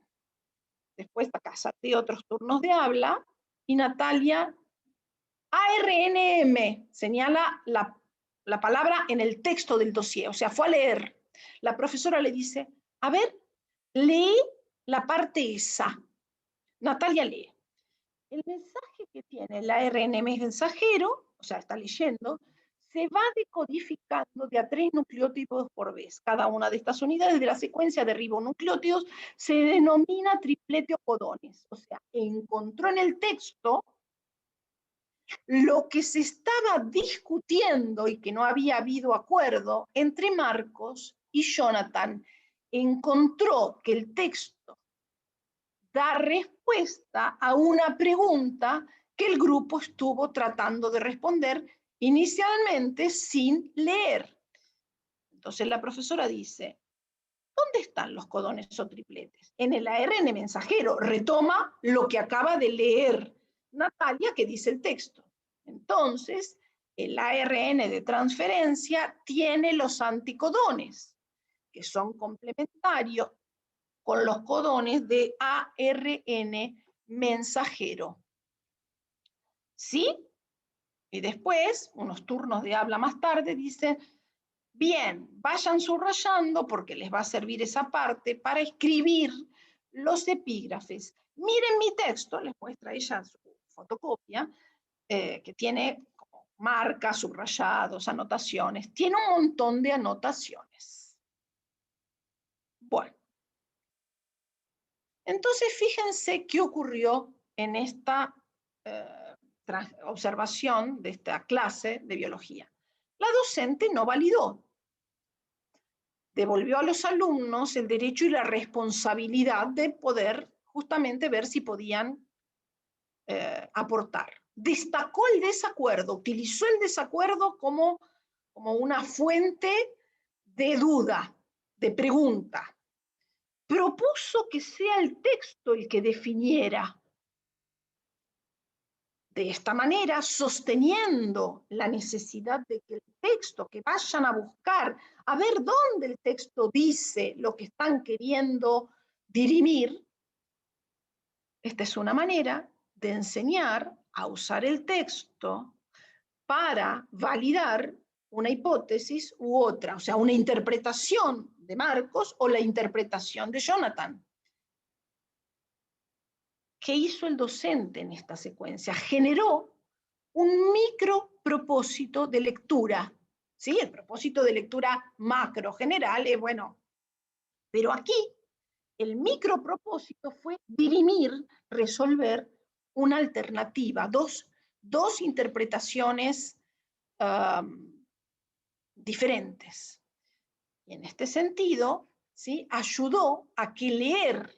Después acá salté otros turnos de habla, y Natalia, ARNM, señala la palabra en el texto del dossier, o sea, fue a leer. La profesora le dice, a ver, lee la parte esa. Natalia lee. El mensaje que tiene la ARNM mensajero, o sea, está leyendo, se va decodificando de a 3 nucleótidos por vez. Cada una de estas unidades de la secuencia de ribonucleótidos se denomina triplete o codones. O sea, encontró en el texto lo que se estaba discutiendo y que no había habido acuerdo entre Marcos y Jonathan. Encontró que el texto da respuesta a una pregunta que el grupo estuvo tratando de responder inicialmente sin leer. Entonces la profesora dice, ¿dónde están los codones o tripletes? En el ARN mensajero, retoma lo que acaba de leer Natalia, que dice el texto. Entonces, el ARN de transferencia tiene los anticodones, que son complementarios con los codones de ARN mensajero. ¿Sí? Y después, unos turnos de habla más tarde, dice, bien, vayan subrayando porque les va a servir esa parte para escribir los epígrafes. Miren mi texto, les muestra ella su fotocopia, que tiene como marcas, subrayados, anotaciones. Tiene un montón de anotaciones. Bueno. Entonces, fíjense qué ocurrió en esta observación de esta clase de biología. La docente no validó. Devolvió a los alumnos el derecho y la responsabilidad de poder justamente ver si podían aportar. Destacó el desacuerdo, utilizó el desacuerdo como una fuente de duda, de pregunta. Propuso que sea el texto el que definiera. De esta manera, sosteniendo la necesidad de que el texto, que vayan a buscar, a ver dónde el texto dice lo que están queriendo dirimir, esta es una manera de enseñar a usar el texto para validar una hipótesis u otra, o sea, una interpretación de Marcos o la interpretación de Jonathan. ¿Qué hizo el docente en esta secuencia? Generó un micro propósito de lectura. ¿Sí? El propósito de lectura macro general es bueno. Pero aquí el micro propósito fue dirimir, resolver una alternativa, dos interpretaciones diferentes. Y en este sentido, ¿sí? Ayudó a que leer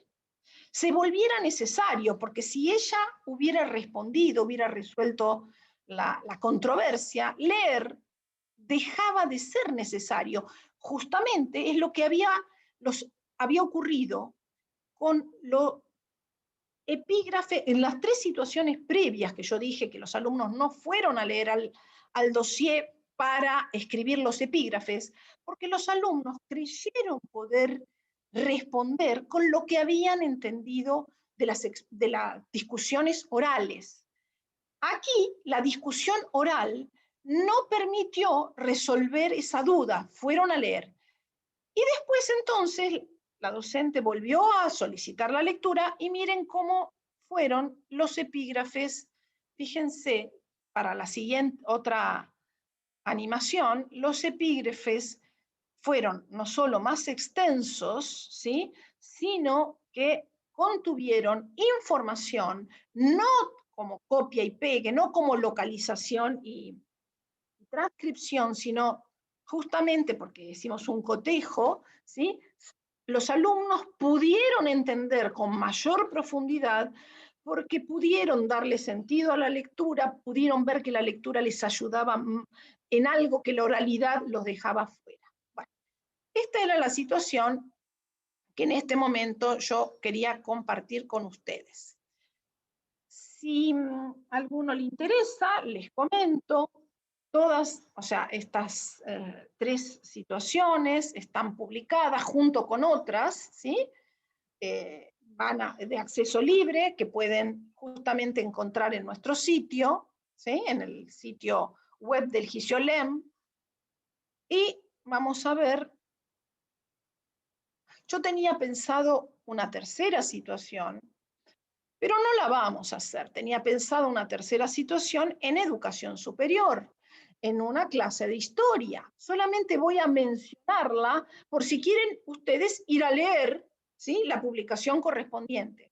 se volviera necesario, porque si ella hubiera respondido, hubiera resuelto la controversia, leer dejaba de ser necesario. Justamente es lo que había ocurrido con lo epígrafe en las 3 situaciones previas que yo dije que los alumnos no fueron a leer al dossier para escribir los epígrafes, porque los alumnos creyeron poder responder con lo que habían entendido de las discusiones orales. Aquí la discusión oral no permitió resolver esa duda, fueron a leer. Y después entonces la docente volvió a solicitar la lectura y miren cómo fueron los epígrafes. Fíjense, para la siguiente, otra animación, los epígrafes fueron no solo más extensos, ¿sí?, sino que contuvieron información, no como copia y pegue, no como localización y transcripción, sino justamente porque hicimos un cotejo, ¿sí?, los alumnos pudieron entender con mayor profundidad porque pudieron darle sentido a la lectura, pudieron ver que la lectura les ayudaba en algo que la oralidad los dejaba fuera. Bueno, esta era la situación que en este momento yo quería compartir con ustedes. Si a alguno le interesa, les comento. Todas, o sea, estas tres situaciones están publicadas junto con otras, ¿sí? De acceso libre, que pueden justamente encontrar en nuestro sitio, ¿sí?, en el sitio web del GISIOLEM. Y vamos a ver, yo tenía pensado una tercera situación, pero no la vamos a hacer. Tenía pensado una tercera situación en educación superior, en una clase de historia. Solamente voy a mencionarla por si quieren ustedes ir a leer, ¿sí?, la publicación correspondiente.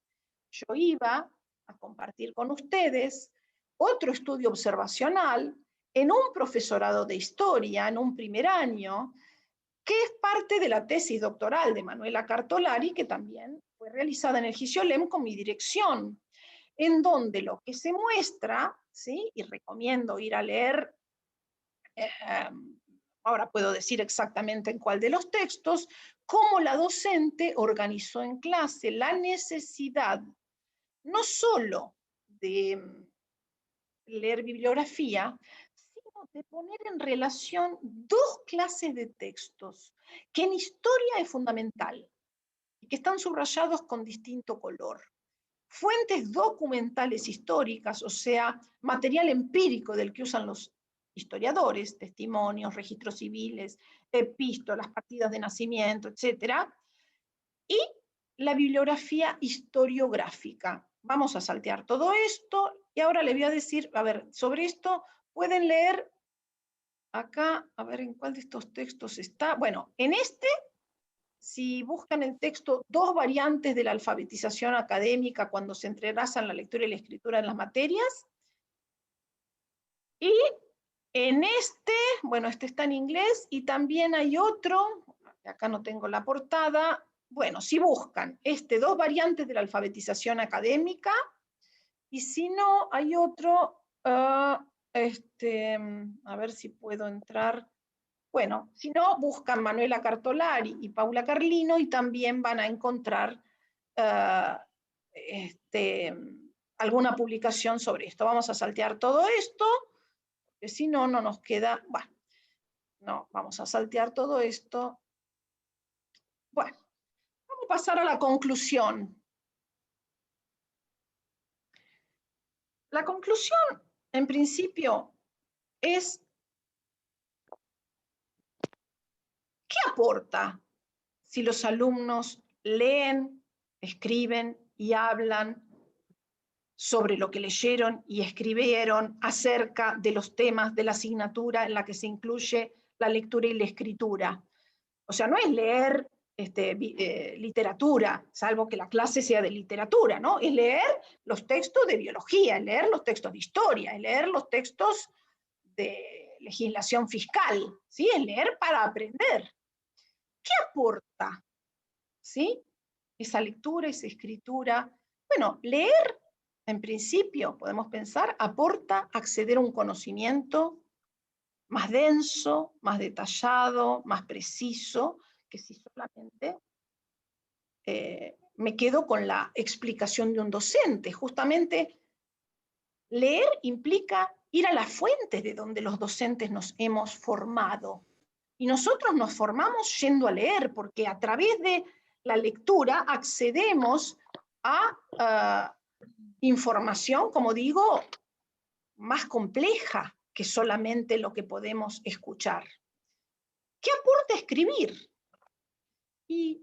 Yo iba a compartir con ustedes otro estudio observacional en un profesorado de historia, en un primer año, que es parte de la tesis doctoral de Manuela Cartolari, que también fue realizada en el GISIOLEM con mi dirección, en donde lo que se muestra, ¿sí?, y recomiendo ir a leer, ahora puedo decir exactamente en cuál de los textos, cómo la docente organizó en clase la necesidad no solo de leer bibliografía, sino de poner en relación dos clases de textos que en historia es fundamental y que están subrayados con distinto color. Fuentes documentales históricas, o sea, material empírico del que usan los historiadores, testimonios, registros civiles, epístolas, partidas de nacimiento, etc. Y la bibliografía historiográfica. Vamos a saltear todo esto y ahora les voy a decir, a ver, sobre esto pueden leer acá, a ver en cuál de estos textos está. Bueno, en este, si buscan el texto, dos variantes de la alfabetización académica cuando se entrelazan la lectura y la escritura en las materias. Y en este, bueno, este está en inglés y también hay otro, acá no tengo la portada. Bueno, si buscan dos variantes de la alfabetización académica, y si no, hay otro, a ver si puedo entrar. Bueno, si no, buscan Manuela Cartolari y Paula Carlino y también van a encontrar alguna publicación sobre esto. Vamos a saltear todo esto, porque si no, no nos queda, bueno, no, vamos a saltear todo esto. Bueno, vamos a pasar a la conclusión. La conclusión, en principio, es ¿qué aporta si los alumnos leen, escriben y hablan sobre lo que leyeron y escribieron acerca de los temas de la asignatura en la que se incluye la lectura y la escritura? O sea, no es leer literatura, salvo que la clase sea de literatura, ¿no? Es leer los textos de biología, es leer los textos de historia, es leer los textos de legislación fiscal, ¿sí? Es leer para aprender. ¿Qué aporta, ¿sí?, esa lectura, esa escritura? Bueno, leer, en principio, podemos pensar, aporta acceder a un conocimiento más denso, más detallado, más preciso, que si solamente me quedo con la explicación de un docente. Justamente, leer implica ir a las fuentes de donde los docentes nos hemos formado. Y nosotros nos formamos yendo a leer, porque a través de la lectura accedemos a información, como digo, más compleja que solamente lo que podemos escuchar. ¿Qué aporta escribir? Y,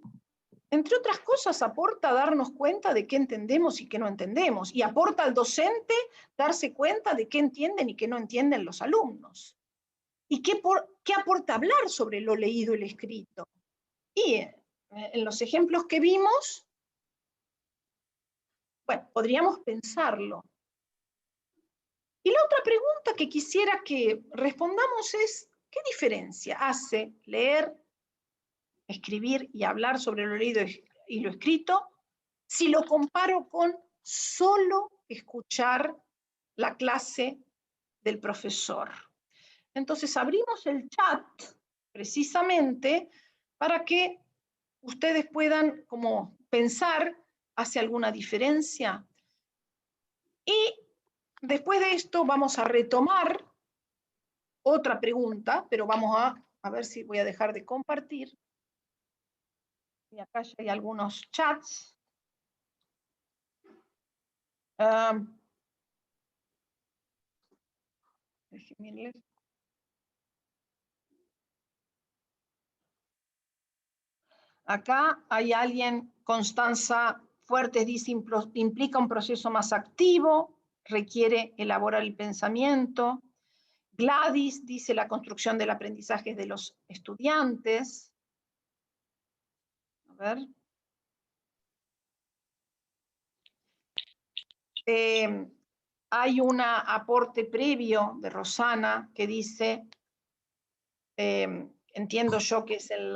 entre otras cosas, aporta darnos cuenta de qué entendemos y qué no entendemos, y aporta al docente darse cuenta de qué entienden y qué no entienden los alumnos. ¿Y qué aporta hablar sobre lo leído y lo escrito? Y en los ejemplos que vimos, bueno, podríamos pensarlo. Y la otra pregunta que quisiera que respondamos es, ¿qué diferencia hace leer, escribir y hablar sobre lo leído y lo escrito si lo comparo con solo escuchar la clase del profesor? Entonces abrimos el chat precisamente para que ustedes puedan como pensar, ¿hace alguna diferencia? Y después de esto vamos a retomar otra pregunta, pero vamos a ver si voy a dejar de compartir. Y acá ya hay algunos chats. Déjenme leer. Acá hay alguien, Constanza Fuertes dice, implica un proceso más activo, requiere elaborar el pensamiento. Gladys dice la construcción del aprendizaje de los estudiantes. A ver. Hay un aporte previo de Rosana que dice, entiendo yo que es en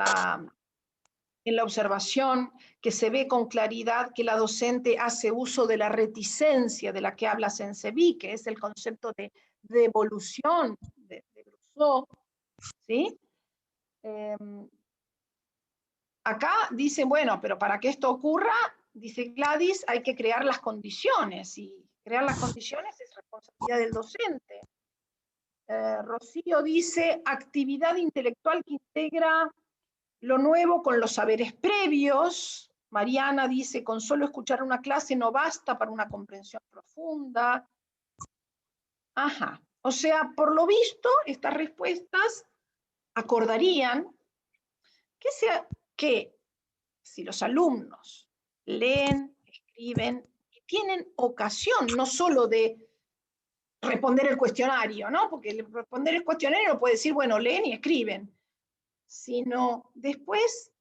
la observación, que se ve con claridad que la docente hace uso de la reticencia de la que habla Sensevi, que es el concepto de devolución de Rousseau, ¿sí? Acá dice, bueno, pero para que esto ocurra, dice Gladys, hay que crear las condiciones, y crear las condiciones es responsabilidad del docente. Rocío dice, actividad intelectual que integra lo nuevo con los saberes previos. Mariana dice, con solo escuchar una clase no basta para una comprensión profunda. Ajá, o sea, por lo visto, estas respuestas acordarían que si los alumnos leen, escriben y tienen ocasión no solo de responder el cuestionario, ¿no? Porque responder el cuestionario no puede decir, bueno, leen y escriben, sino después,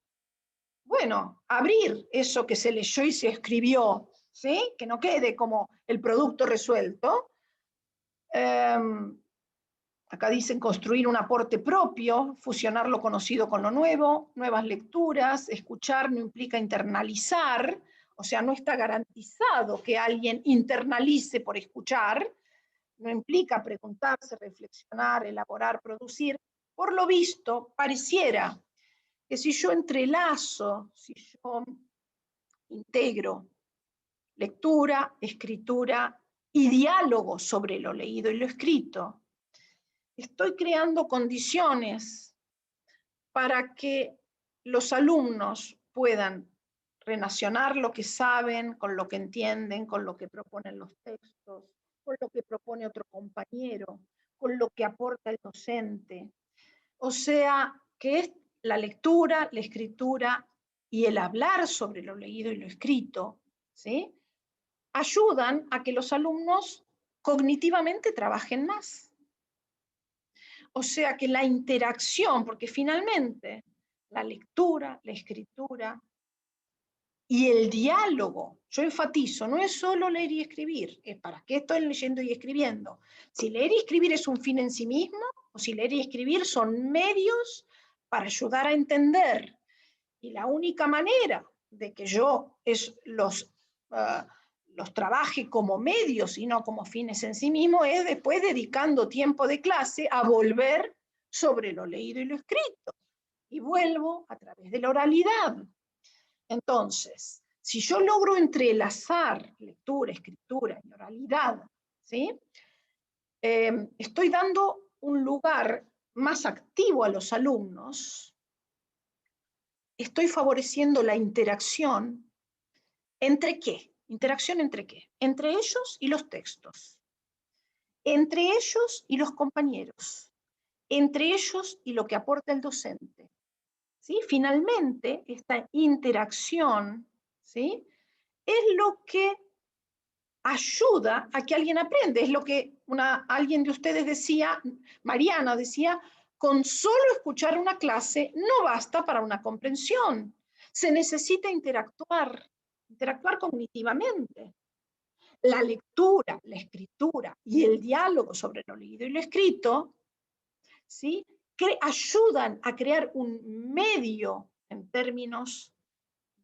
bueno, abrir eso que se leyó y se escribió, ¿sí? Que no quede como el producto resuelto. Acá dicen construir un aporte propio, fusionar lo conocido con lo nuevo, nuevas lecturas, escuchar no implica internalizar, o sea, no está garantizado que alguien internalice por escuchar, no implica preguntarse, reflexionar, elaborar, producir. Por lo visto, pareciera que si yo entrelazo, si yo integro lectura, escritura y diálogo sobre lo leído y lo escrito, estoy creando condiciones para que los alumnos puedan relacionar lo que saben con lo que entienden, con lo que proponen los textos, con lo que propone otro compañero, con lo que aporta el docente. O sea, que es la lectura, la escritura y el hablar sobre lo leído y lo escrito, ¿sí? Ayudan a que los alumnos cognitivamente trabajen más. O sea que la interacción, porque finalmente la lectura, la escritura y el diálogo, yo enfatizo, no es solo leer y escribir, es para qué estoy leyendo y escribiendo. Si leer y escribir es un fin en sí mismo, o si leer y escribir son medios para ayudar a entender. Y la única manera de que yo los trabaje como medios y no como fines en sí mismos es después dedicando tiempo de clase a volver sobre lo leído y lo escrito. Y vuelvo a través de la oralidad. Entonces, si yo logro entrelazar lectura, escritura y oralidad, ¿sí? estoy dando un lugar más activo a los alumnos, estoy favoreciendo la interacción. ¿Entre qué? ¿Interacción entre qué? Entre ellos y los textos, entre ellos y los compañeros, entre ellos y lo que aporta el docente. ¿Sí? Finalmente, esta interacción, ¿sí?, es lo que ayuda a que alguien aprenda. Es lo que alguien de ustedes decía, Mariana decía, con solo escuchar una clase no basta para una comprensión. Se necesita interactuar cognitivamente. La lectura, la escritura y el diálogo sobre lo leído y lo escrito, ¿sí?, que ayudan a crear un medio en términos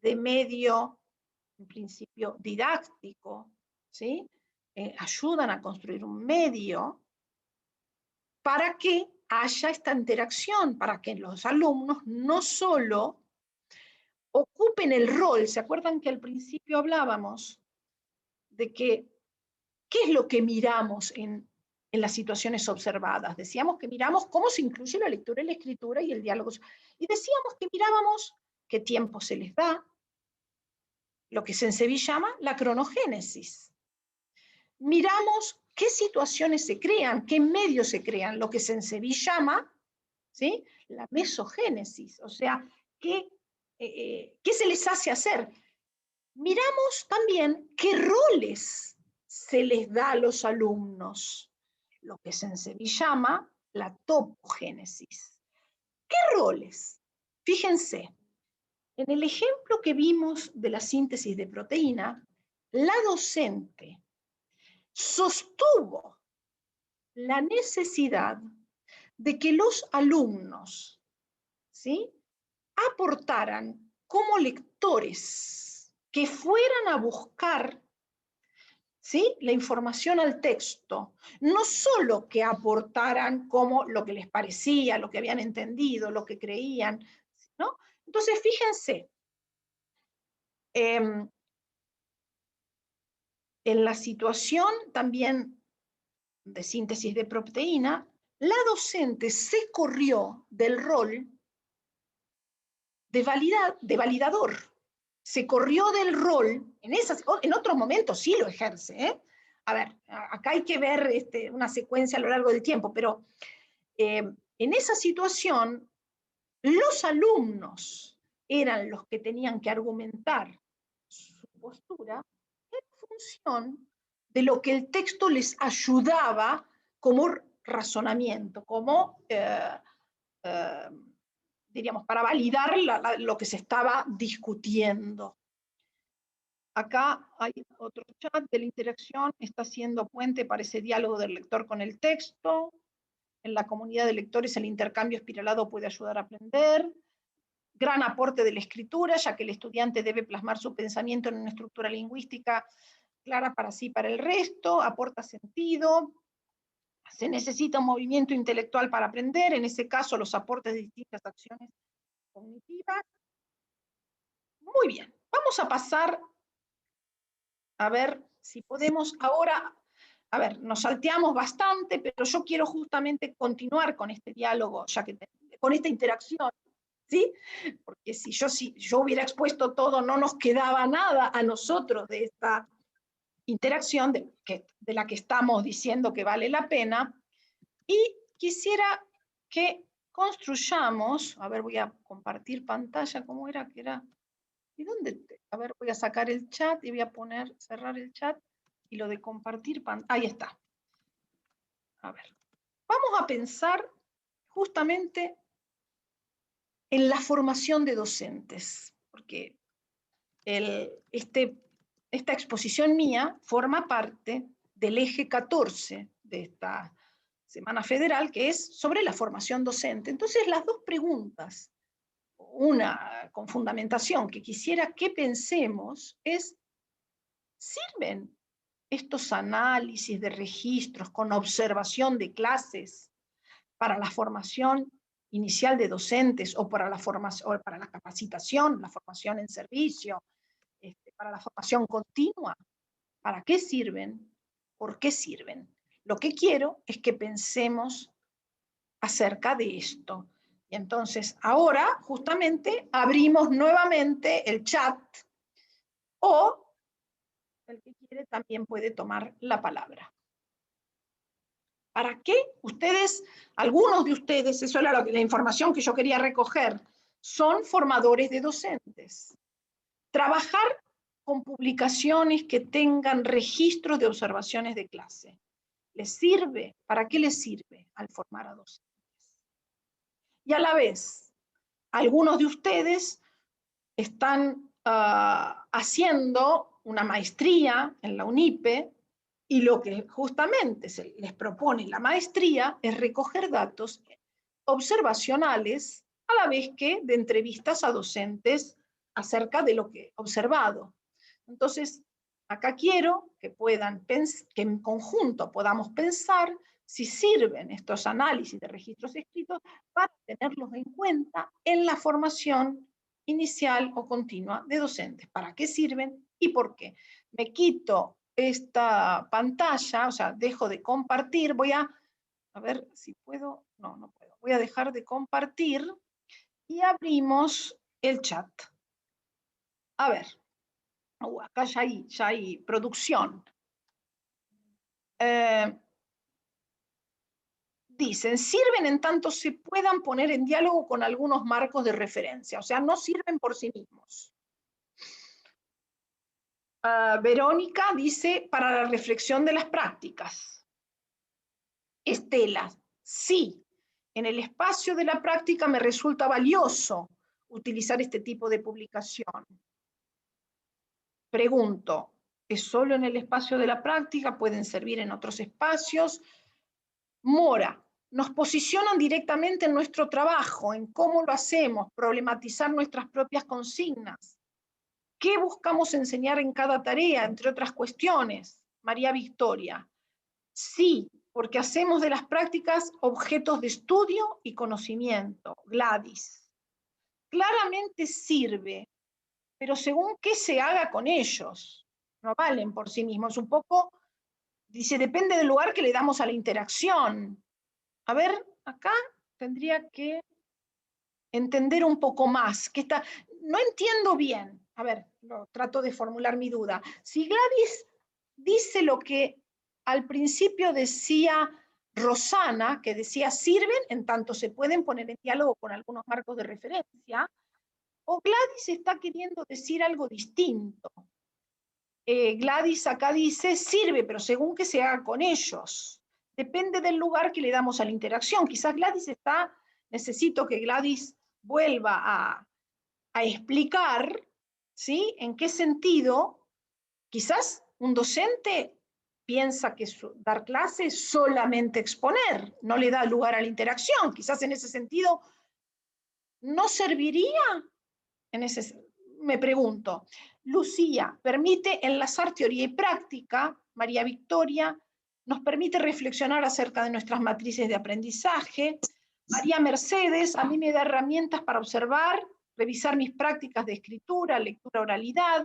de medio, en principio, didáctico, ¿sí? Ayudan a construir un medio para que haya esta interacción, para que los alumnos no solo ocupen el rol. ¿Se acuerdan que al principio hablábamos de que qué es lo que miramos en las situaciones observadas? Decíamos que miramos cómo se incluye la lectura y la escritura y el diálogo. Y decíamos que mirábamos qué tiempo se les da, lo que Sensevi llama la cronogénesis. Miramos qué situaciones se crean, qué medios se crean, lo que Sensevi llama, ¿sí?, la mesogénesis, o sea, qué se les hace hacer. Miramos también qué roles se les da a los alumnos, lo que Sensevi llama la topogénesis. ¿Qué roles? Fíjense, en el ejemplo que vimos de la síntesis de proteína, la docente sostuvo la necesidad de que los alumnos, ¿sí?, aportaran como lectores, que fueran a buscar, ¿sí?, la información al texto, no solo que aportaran como lo que les parecía, lo que habían entendido, lo que creían, ¿no? Entonces, fíjense, en la situación también de síntesis de proteína, la docente se corrió del rol de validador, se corrió del rol, en otros momentos sí lo ejerce, ¿eh? A ver, acá hay que ver una secuencia a lo largo del tiempo, pero en esa situación los alumnos eran los que tenían que argumentar su postura en función de lo que el texto les ayudaba como razonamiento, como, diríamos, para validar lo que se estaba discutiendo. Acá hay otro chat de la interacción, está siendo puente para ese diálogo del lector con el texto. En la comunidad de lectores el intercambio espiralado puede ayudar a aprender. Gran aporte de la escritura, ya que el estudiante debe plasmar su pensamiento en una estructura lingüística clara para sí y para el resto, aporta sentido. Se necesita un movimiento intelectual para aprender, en ese caso los aportes de distintas acciones cognitivas. Muy bien, vamos a pasar a ver si podemos ahora, a ver, nos salteamos bastante, pero yo quiero justamente continuar con este diálogo, ya que con esta interacción, ¿sí? Porque si yo hubiera expuesto todo, no nos quedaba nada a nosotros de esta interacción de la que estamos diciendo que vale la pena, y quisiera que construyamos, a ver, voy a compartir pantalla, ¿cómo era? Que era, ¿y dónde? A ver, voy a sacar el chat y voy a poner, cerrar el chat, y lo de compartir pantalla, ahí está. A ver, vamos a pensar justamente en la formación de docentes, porque esta exposición mía forma parte del eje 14 de esta Semana Federal, que es sobre la formación docente. Entonces, las dos preguntas, una con fundamentación que quisiera que pensemos es, ¿sirven estos análisis de registros con observación de clases para la formación inicial de docentes o para la formación, o para la capacitación, la formación en servicio, para la formación continua? ¿Para qué sirven? ¿Por qué sirven? Lo que quiero es que pensemos acerca de esto. Y entonces ahora justamente abrimos nuevamente el chat, o el que quiere también puede tomar la palabra. ¿Para qué? Ustedes, algunos de ustedes, eso era la información que yo quería recoger, son formadores de docentes. Trabajar con publicaciones que tengan registros de observaciones de clase. ¿Les sirve? ¿Para qué les sirve al formar a docentes? Y a la vez, algunos de ustedes están haciendo una maestría en la UNIPE, y lo que justamente se les propone la maestría es recoger datos observacionales a la vez que de entrevistas a docentes acerca de lo que he observado. Entonces, acá quiero que que en conjunto podamos pensar si sirven estos análisis de registros escritos para tenerlos en cuenta en la formación inicial o continua de docentes. ¿Para qué sirven y por qué? Me quito esta pantalla, o sea, dejo de compartir, voy a ver si puedo, no puedo, voy a dejar de compartir y abrimos el chat. A ver, acá ya hay producción. Dicen, sirven en tanto se puedan poner en diálogo con algunos marcos de referencia, o sea, no sirven por sí mismos. Verónica dice, para la reflexión de las prácticas. Estela, sí, en el espacio de la práctica me resulta valioso utilizar este tipo de publicación. Pregunto, ¿es solo en el espacio de la práctica? ¿Pueden servir en otros espacios? Mora, nos posicionan directamente en nuestro trabajo, en cómo lo hacemos, problematizar nuestras propias consignas. ¿Qué buscamos enseñar en cada tarea, entre otras cuestiones? María Victoria, sí, porque hacemos de las prácticas objetos de estudio y conocimiento. Gladys, claramente sirve, pero según qué se haga con ellos. No valen por sí mismos. Un poco, dice, depende del lugar que le damos a la interacción. A ver, acá tendría que entender un poco más. No entiendo bien. A ver, trato de formular mi duda. Si Gladys dice lo que al principio decía Rosana, que decía sirven en tanto se pueden poner en diálogo con algunos marcos de referencia, o Gladys está queriendo decir algo distinto. Gladys acá dice sirve, pero según que se haga con ellos. Depende del lugar que le damos a la interacción. Quizás Gladys necesito que Gladys vuelva a explicar, ¿sí? En qué sentido quizás un docente piensa que dar clase es solamente exponer, no le da lugar a la interacción. Quizás en ese sentido no serviría, me pregunto. Lucía, permite enlazar teoría y práctica. María Victoria, nos permite reflexionar acerca de nuestras matrices de aprendizaje. María Mercedes, a mí me da herramientas para observar, revisar mis prácticas de escritura, lectura, oralidad.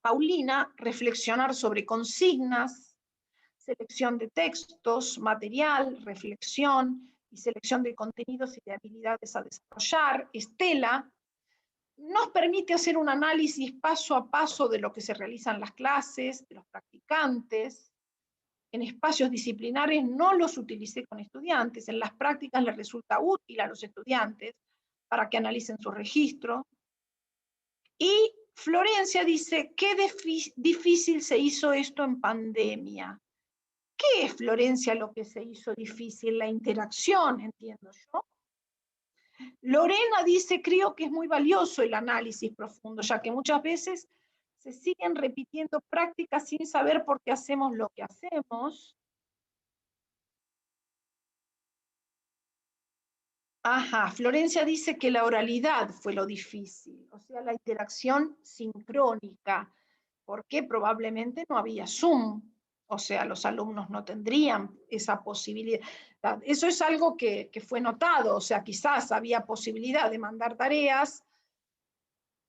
Paulina, reflexionar sobre consignas, selección de textos, material, reflexión y selección de contenidos y de habilidades a desarrollar. Estela, nos permite hacer un análisis paso a paso de lo que se realiza en las clases, de los practicantes. En espacios disciplinares no los utilicé con estudiantes, en las prácticas les resulta útil a los estudiantes para que analicen su registro. Y Florencia dice, qué difícil se hizo esto en pandemia. ¿Qué es, Florencia, lo que se hizo difícil? La interacción, entiendo yo. Lorena dice, creo que es muy valioso el análisis profundo, ya que muchas veces se siguen repitiendo prácticas sin saber por qué hacemos lo que hacemos. Ajá, Florencia dice que la oralidad fue lo difícil, o sea, la interacción sincrónica, porque probablemente no había Zoom, o sea, los alumnos no tendrían esa posibilidad. Eso es algo que fue notado, o sea, quizás había posibilidad de mandar tareas,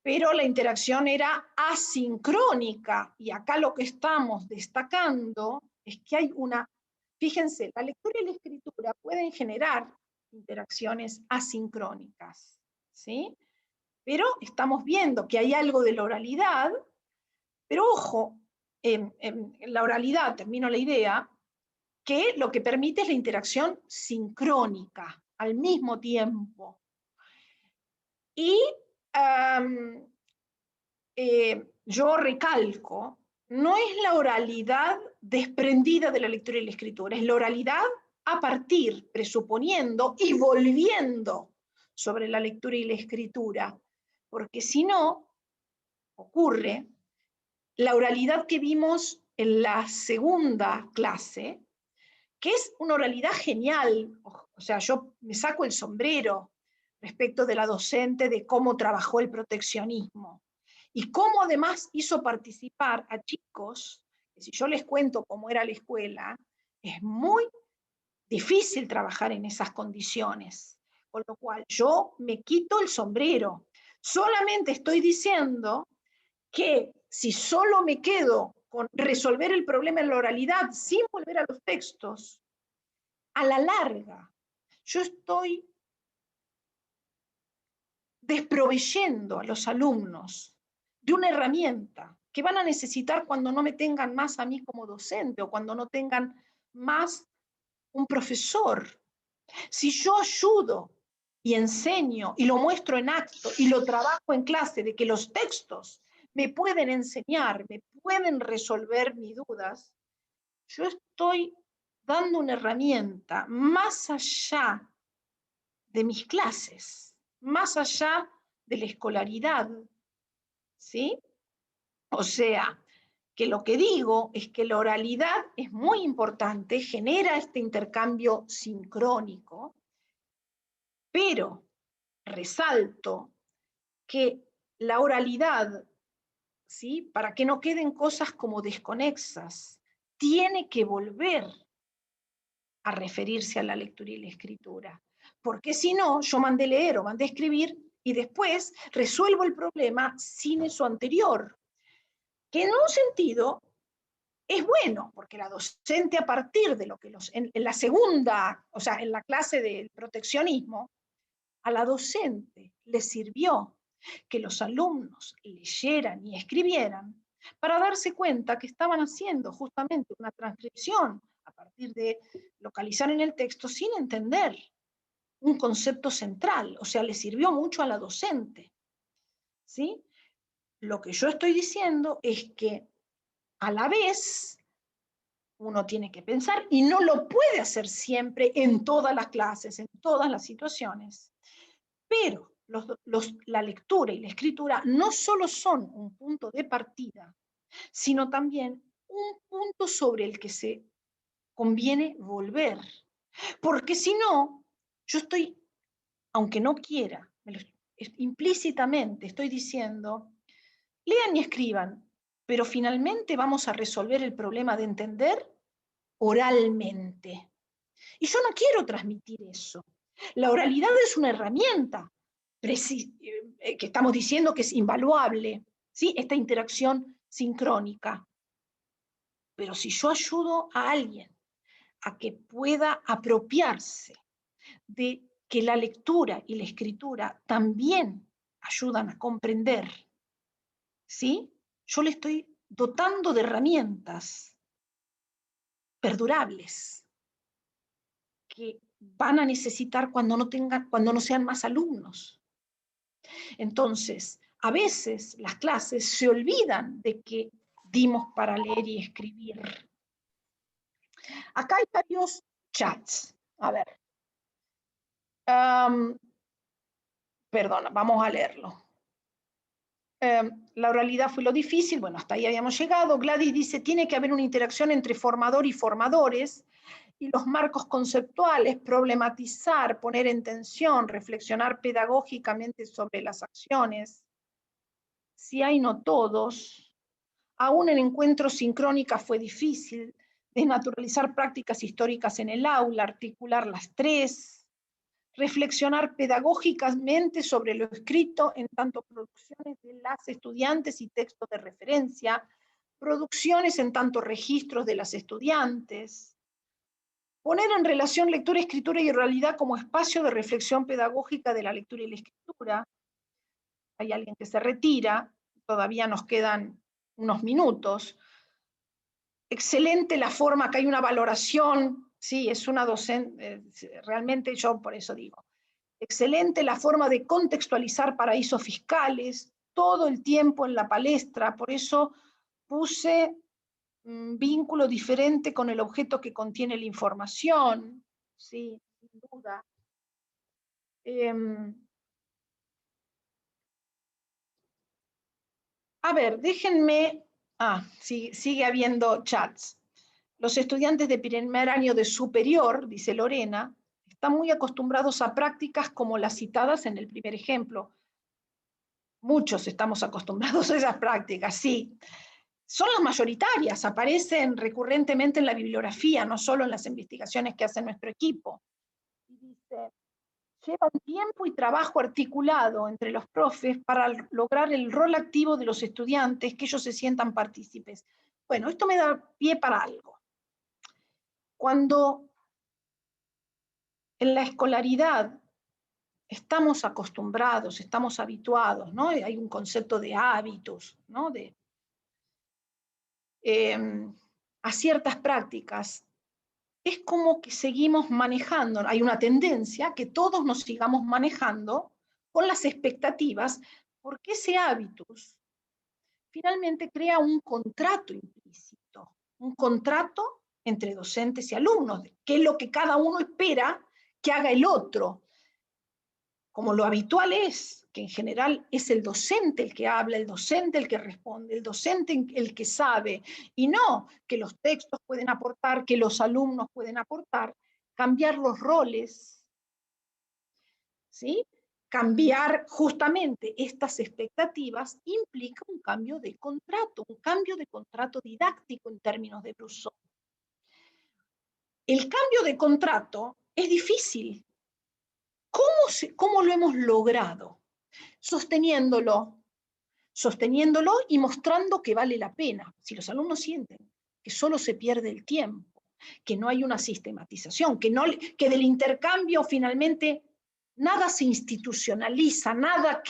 pero la interacción era asincrónica, y acá lo que estamos destacando es que hay una, fíjense, la lectura y la escritura pueden generar interacciones asincrónicas, ¿sí? Pero estamos viendo que hay algo de la oralidad, pero ojo, en la oralidad, termino la idea, que lo que permite es la interacción sincrónica, al mismo tiempo. Y yo recalco, no es la oralidad desprendida de la lectura y la escritura, es la oralidad a partir, presuponiendo y volviendo sobre la lectura y la escritura, porque si no, ocurre la oralidad que vimos en la segunda clase, que es una oralidad genial, o sea, yo me saco el sombrero respecto de la docente, de cómo trabajó el proteccionismo, y cómo además hizo participar a chicos, que si yo les cuento cómo era la escuela, es muy difícil trabajar en esas condiciones, con lo cual yo me quito el sombrero. Solamente estoy diciendo que si solo me quedo con resolver el problema en la oralidad sin volver a los textos, a la larga yo estoy desproveyendo a los alumnos de una herramienta que van a necesitar cuando no me tengan más a mí como docente o cuando no tengan más un profesor. Si yo ayudo y enseño y lo muestro en acto y lo trabajo en clase de que los textos me pueden enseñar, me pueden resolver mis dudas, yo estoy dando una herramienta más allá de mis clases, más allá de la escolaridad, ¿sí? O sea, que lo que digo es que la oralidad es muy importante, genera este intercambio sincrónico, pero resalto que la oralidad, ¿sí? Para que no queden cosas como desconexas, tiene que volver a referirse a la lectura y la escritura. Porque si no, yo mandé leer o mandé escribir y después resuelvo el problema sin eso anterior. Que en un sentido es bueno, porque la docente a partir de lo que en la segunda, o sea, en la clase del proteccionismo, a la docente le sirvió que los alumnos leyeran y escribieran para darse cuenta que estaban haciendo justamente una transcripción a partir de localizar en el texto sin entender un concepto central, o sea, le sirvió mucho a la docente, ¿sí? Lo que yo estoy diciendo es que a la vez uno tiene que pensar, y no lo puede hacer siempre en todas las clases, en todas las situaciones, pero la lectura y la escritura no solo son un punto de partida, sino también un punto sobre el que se conviene volver. Porque si no, yo estoy, aunque no quiera, implícitamente estoy diciendo, lean y escriban, pero finalmente vamos a resolver el problema de entender oralmente. Y yo no quiero transmitir eso. La oralidad es una herramienta que estamos diciendo que es invaluable, ¿sí? Esta interacción sincrónica. Pero si yo ayudo a alguien a que pueda apropiarse de que la lectura y la escritura también ayudan a comprender, ¿sí? Yo le estoy dotando de herramientas perdurables que van a necesitar cuando no sean más alumnos. Entonces, a veces las clases se olvidan de que dimos para leer y escribir. Acá hay varios chats. A ver. Perdona, vamos a leerlo. La oralidad fue lo difícil, bueno, hasta ahí habíamos llegado. Gladys dice, tiene que haber una interacción entre formador y formadores, y los marcos conceptuales, problematizar, poner en tensión, reflexionar pedagógicamente sobre las acciones. Si hay no todos, aún en encuentros sincrónicas fue difícil, desnaturalizar prácticas históricas en el aula, articular las tres, reflexionar pedagógicamente sobre lo escrito en tanto producciones de las estudiantes y textos de referencia, producciones en tanto registros de las estudiantes, poner en relación lectura, escritura y realidad como espacio de reflexión pedagógica de la lectura y la escritura. Hay alguien que se retira, todavía nos quedan unos minutos. Excelente la forma, que hay una valoración, sí, es una docente, realmente yo por eso digo, excelente la forma de contextualizar paraísos fiscales, todo el tiempo en la palestra, por eso puse un vínculo diferente con el objeto que contiene la información, sí, sin duda. A ver, déjenme, sigue habiendo chats. Los estudiantes de primer año de superior, dice Lorena, están muy acostumbrados a prácticas como las citadas en el primer ejemplo. Muchos estamos acostumbrados a esas prácticas, sí. Son las mayoritarias, aparecen recurrentemente en la bibliografía, no solo en las investigaciones que hace nuestro equipo. Y dice, lleva un tiempo y trabajo articulado entre los profes para lograr el rol activo de los estudiantes, que ellos se sientan partícipes. Bueno, esto me da pie para algo. Cuando en la escolaridad estamos acostumbrados, estamos habituados, ¿no? Hay un concepto de hábitos, ¿no? A ciertas prácticas, es como que seguimos manejando, hay una tendencia que todos nos sigamos manejando con las expectativas, porque ese hábitus finalmente crea un contrato implícito, un contrato entre docentes y alumnos, que es lo que cada uno espera que haga el otro. Como lo habitual es que en general es el docente el que habla, el docente el que responde, el docente el que sabe, y no que los textos pueden aportar, que los alumnos pueden aportar, cambiar los roles, ¿sí? Cambiar justamente estas expectativas implica un cambio de contrato didáctico en términos de Brousseau. El cambio de contrato es difícil. ¿Cómo lo hemos logrado? Sosteniéndolo y mostrando que vale la pena. Si los alumnos sienten que solo se pierde el tiempo, que no hay una sistematización, que del intercambio finalmente nada se institucionaliza, nada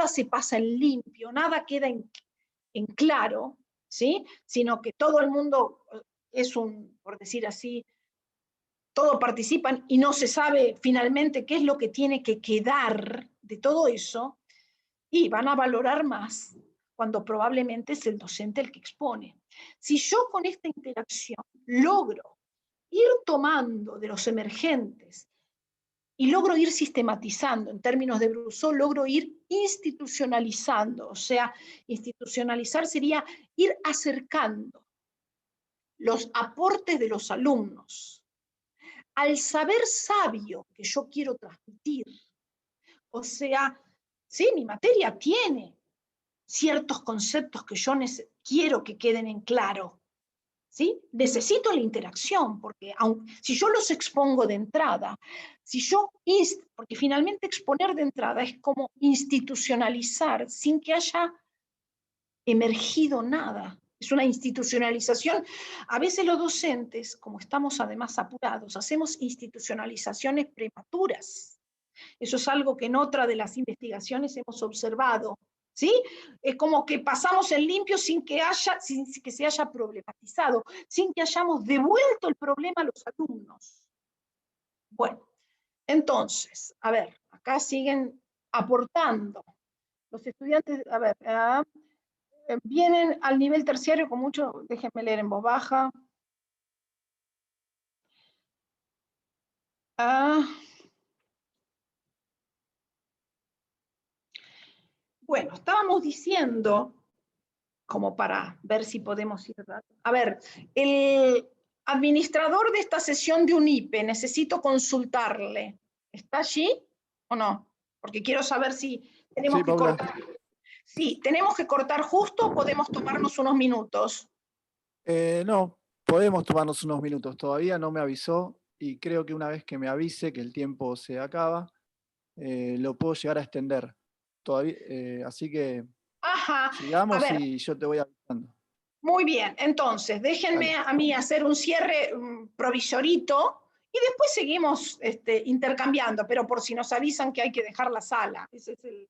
se pasa en limpio, nada queda en claro, ¿sí? Sino que todo el mundo es por decir así, todos participan y no se sabe finalmente qué es lo que tiene que quedar de todo eso, y van a valorar más cuando probablemente es el docente el que expone. Si yo con esta interacción logro ir tomando de los emergentes y logro ir sistematizando, en términos de Brousseau, logro ir institucionalizando, o sea, institucionalizar sería ir acercando los aportes de los alumnos al saber sabio que yo quiero transmitir. O sea, sí, mi materia tiene ciertos conceptos que yo quiero que queden en claro, ¿sí? Necesito la interacción, porque si yo los expongo de entrada, porque finalmente exponer de entrada es como institucionalizar sin que haya emergido nada. Es una institucionalización. A veces los docentes, como estamos además apurados, hacemos institucionalizaciones prematuras. Eso es algo que en otra de las investigaciones hemos observado, ¿sí? Es como que pasamos en limpio sin que se haya problematizado, sin que hayamos devuelto el problema a los alumnos. Bueno, entonces, a ver, acá siguen aportando. Los estudiantes, a ver, vienen al nivel terciario con mucho, déjenme leer en voz baja. Bueno, estábamos diciendo, como para ver si podemos ir. A ver, el administrador de esta sesión de UNIPE, necesito consultarle. ¿Está allí o no? Porque quiero saber si tenemos que cortar. Sí, ¿tenemos que cortar justo o podemos tomarnos unos minutos? No, podemos tomarnos unos minutos. Todavía no me avisó y creo que una vez que me avise que el tiempo se acaba, lo puedo llegar a extender. Todavía, así que Ajá. sigamos A ver, y yo te voy avisando. Muy bien, entonces, déjenme a mí hacer un cierre provisorito y después seguimos intercambiando, pero por si nos avisan que hay que dejar la sala, ese es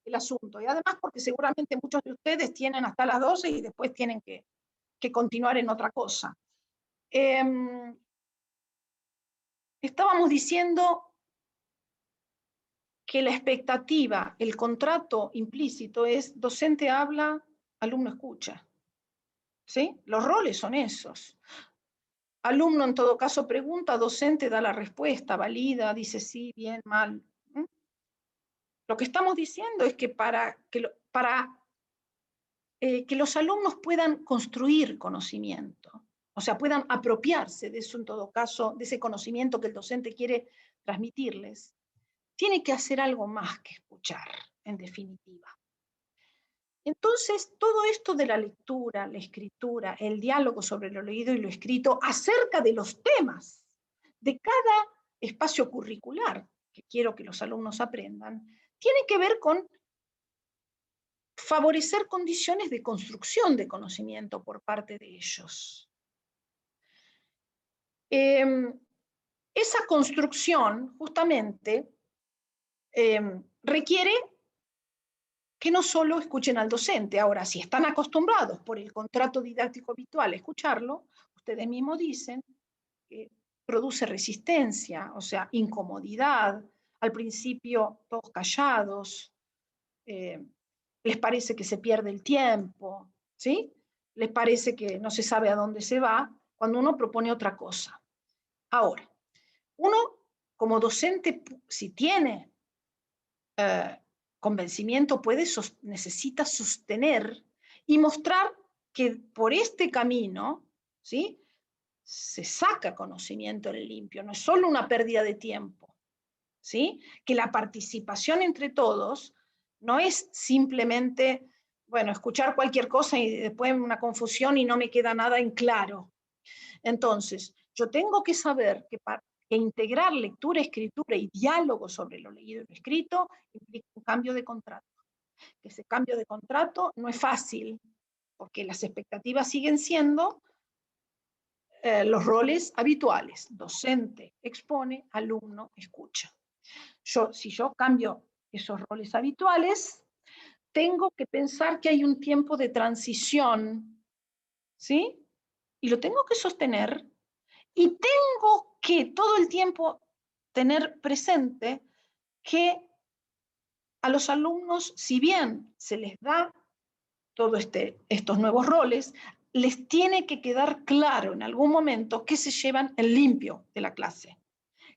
el asunto. Y además porque seguramente muchos de ustedes tienen hasta las 12 y después tienen que continuar en otra cosa. Estábamos diciendo que la expectativa, el contrato implícito es docente habla, alumno escucha. ¿Sí? Los roles son esos. Alumno en todo caso pregunta, docente da la respuesta, valida, dice sí, bien, mal. Lo que estamos diciendo es que para que los alumnos puedan construir conocimiento, o sea, puedan apropiarse de eso en todo caso, de ese conocimiento que el docente quiere transmitirles, tiene que hacer algo más que escuchar, en definitiva. Entonces, todo esto de la lectura, la escritura, el diálogo sobre lo leído y lo escrito, acerca de los temas de cada espacio curricular que quiero que los alumnos aprendan, tiene que ver con favorecer condiciones de construcción de conocimiento por parte de ellos. Esa construcción, justamente, requiere que no solo escuchen al docente. Ahora, si están acostumbrados por el contrato didáctico habitual a escucharlo, ustedes mismos dicen que produce resistencia, o sea, incomodidad. Al principio, todos callados, les parece que se pierde el tiempo, ¿sí? Les parece que no se sabe a dónde se va, cuando uno propone otra cosa. Ahora, uno como docente, si tiene convencimiento, necesita sostener y mostrar que por este camino, ¿sí?, se saca conocimiento en el limpio, no es solo una pérdida de tiempo, ¿sí?, que la participación entre todos no es simplemente, bueno, escuchar cualquier cosa y después una confusión y no me queda nada en claro. Entonces, yo tengo que saber que integrar lectura, escritura y diálogo sobre lo leído y lo escrito implica un cambio de contrato. Que ese cambio de contrato no es fácil, porque las expectativas siguen siendo los roles habituales. Docente expone, alumno escucha. Si yo cambio esos roles habituales, tengo que pensar que hay un tiempo de transición, ¿sí? Y lo tengo que sostener, y tengo que todo el tiempo tener presente que a los alumnos, si bien se les da todos estos nuevos roles, les tiene que quedar claro en algún momento que se llevan el limpio de la clase,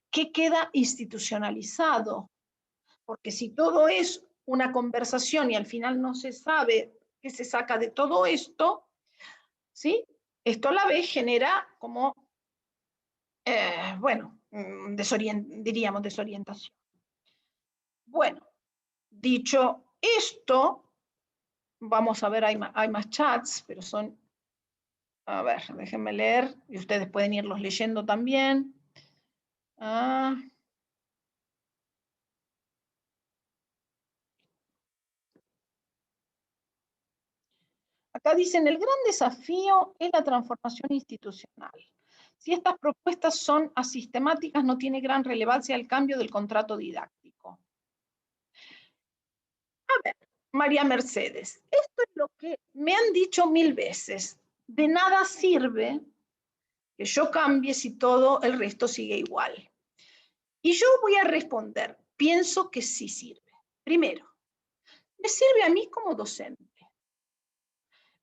que queda institucionalizado, porque si todo es una conversación y al final no se sabe qué se saca de todo esto, ¿sí?, esto a la vez genera como, bueno, diríamos desorientación. Bueno, dicho esto, vamos a ver, hay más chats, pero son, a ver, déjenme leer, y ustedes pueden irlos leyendo también. Acá dicen, el gran desafío es la transformación institucional. Si estas propuestas son asistemáticas, no tiene gran relevancia el cambio del contrato didáctico. A ver, María Mercedes, esto es lo que me han dicho 1000 veces. De nada sirve que yo cambie si todo el resto sigue igual. Y yo voy a responder, pienso que sí sirve. Primero, me sirve a mí como docente.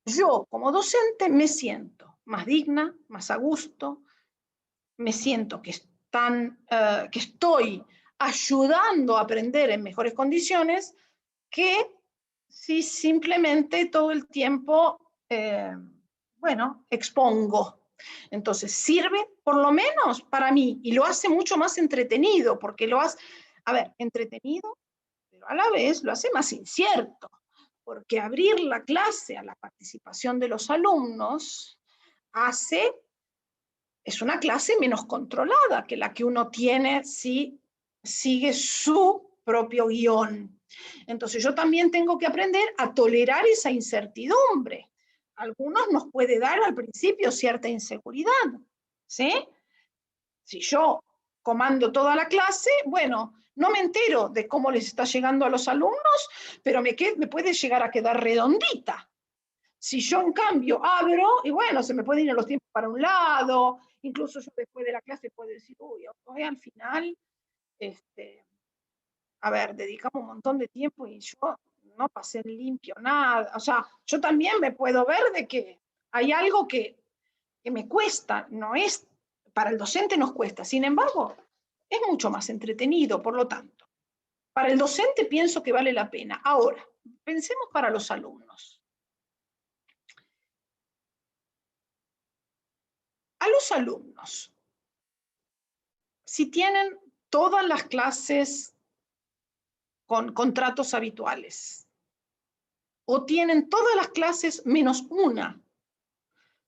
Yo, como docente, me siento más digna, más a gusto, me siento que estoy ayudando a aprender en mejores condiciones, que si simplemente todo el tiempo, bueno, expongo. Entonces, sirve por lo menos para mí, y lo hace mucho más entretenido, porque lo hace, a ver, entretenido, pero a la vez lo hace más incierto. Porque abrir la clase a la participación de los alumnos es una clase menos controlada que la que uno tiene si sigue su propio guión. Entonces yo también tengo que aprender a tolerar esa incertidumbre, algunos nos puede dar al principio cierta inseguridad, ¿sí? Si yo comando toda la clase, bueno, no me entero de cómo les está llegando a los alumnos, pero me puede llegar a quedar redondita. Si yo, en cambio, abro, y bueno, se me pueden ir los tiempos para un lado, incluso yo después de la clase puedo decir, uy, hoy al final, a ver, dedicamos un montón de tiempo y yo no pasé limpio nada. O sea, yo también me puedo ver de que hay algo que me cuesta, no es, para el docente nos cuesta, sin embargo, es mucho más entretenido, por lo tanto. Para el docente pienso que vale la pena. Ahora, pensemos para los alumnos. A los alumnos, si tienen todas las clases con contratos habituales, o tienen todas las clases menos una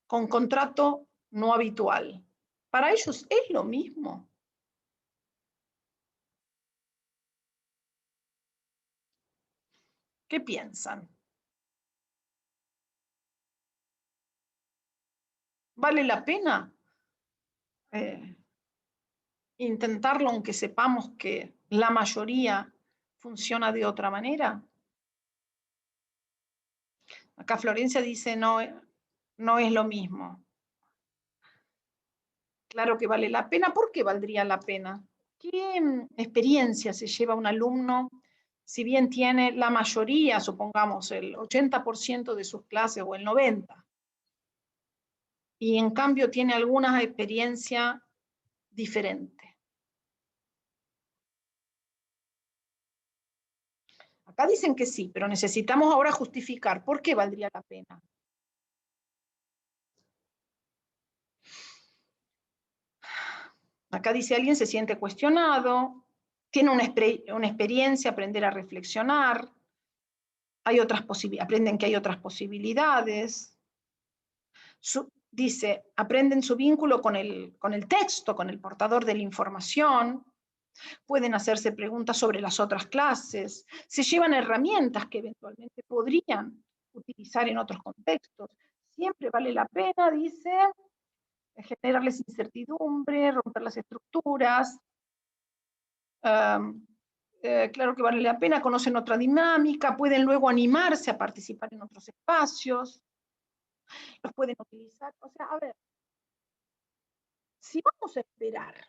con contrato no habitual, para ellos es lo mismo. ¿Qué piensan? ¿Vale la pena intentarlo aunque sepamos que la mayoría funciona de otra manera? Acá Florencia dice no es lo mismo. Claro que vale la pena. ¿Por qué valdría la pena? ¿Qué experiencia se lleva un alumno si bien tiene la mayoría, supongamos el 80% de sus clases o el 90%, y en cambio tiene alguna experiencia diferente? Acá dicen que sí, pero necesitamos ahora justificar por qué valdría la pena. Acá dice alguien se siente cuestionado, tiene una experiencia, aprender a reflexionar, aprenden que hay otras posibilidades. Dice, aprenden su vínculo con el texto, con el portador de la información, pueden hacerse preguntas sobre las otras clases, se llevan herramientas que eventualmente podrían utilizar en otros contextos. Siempre vale la pena, dice, generarles incertidumbre, romper las estructuras. Claro que vale la pena, conocen otra dinámica, pueden luego animarse a participar en otros espacios, los pueden utilizar. O sea, a ver, si vamos a esperar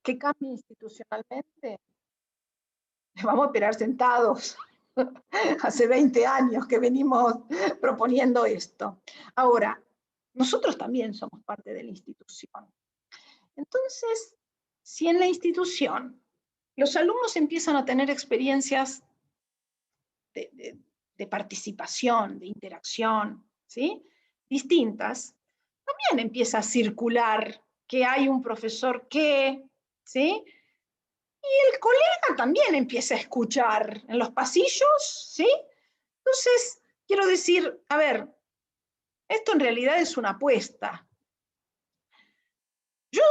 que cambie institucionalmente, vamos a esperar sentados. Hace 20 años que venimos proponiendo esto. Ahora, nosotros también somos parte de la institución. Entonces, si en la institución los alumnos empiezan a tener experiencias de participación, de interacción, ¿sí?, distintas, también empieza a circular que hay un profesor que, ¿sí?, y el colega también empieza a escuchar en los pasillos, ¿sí? Entonces, quiero decir, a ver, esto en realidad es una apuesta. Yo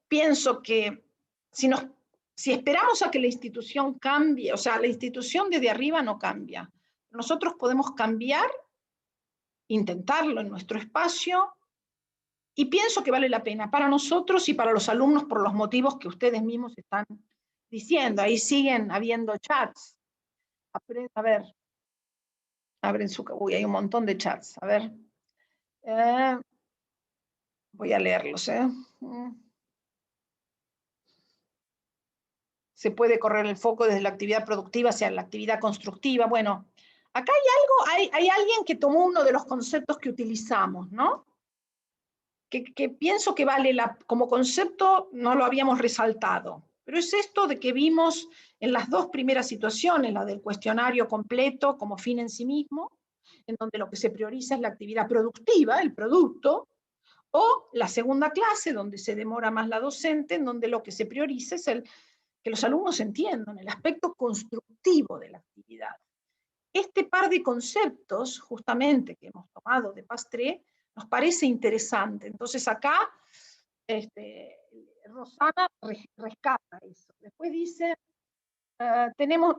pienso que si esperamos a que la institución cambie, o sea, la institución desde arriba no cambia. Nosotros podemos cambiar, intentarlo en nuestro espacio, y pienso que vale la pena para nosotros y para los alumnos por los motivos que ustedes mismos están diciendo. Ahí siguen habiendo chats. A ver, abren su... Uy, hay un montón de chats. A ver. Voy a leerlos. Se puede correr el foco desde la actividad productiva hacia la actividad constructiva. Bueno, acá hay alguien que tomó uno de los conceptos que utilizamos, ¿no? Que pienso que vale como concepto, no lo habíamos resaltado, pero es esto de que vimos en las dos primeras situaciones, la del cuestionario completo como fin en sí mismo, en donde lo que se prioriza es la actividad productiva, el producto, o la segunda clase, donde se demora más la docente, en donde lo que se prioriza es que los alumnos entiendan el aspecto constructivo de la actividad. Este par de conceptos, justamente, que hemos tomado de Pastré, nos parece interesante. Entonces acá Rosana rescata eso. Después dice,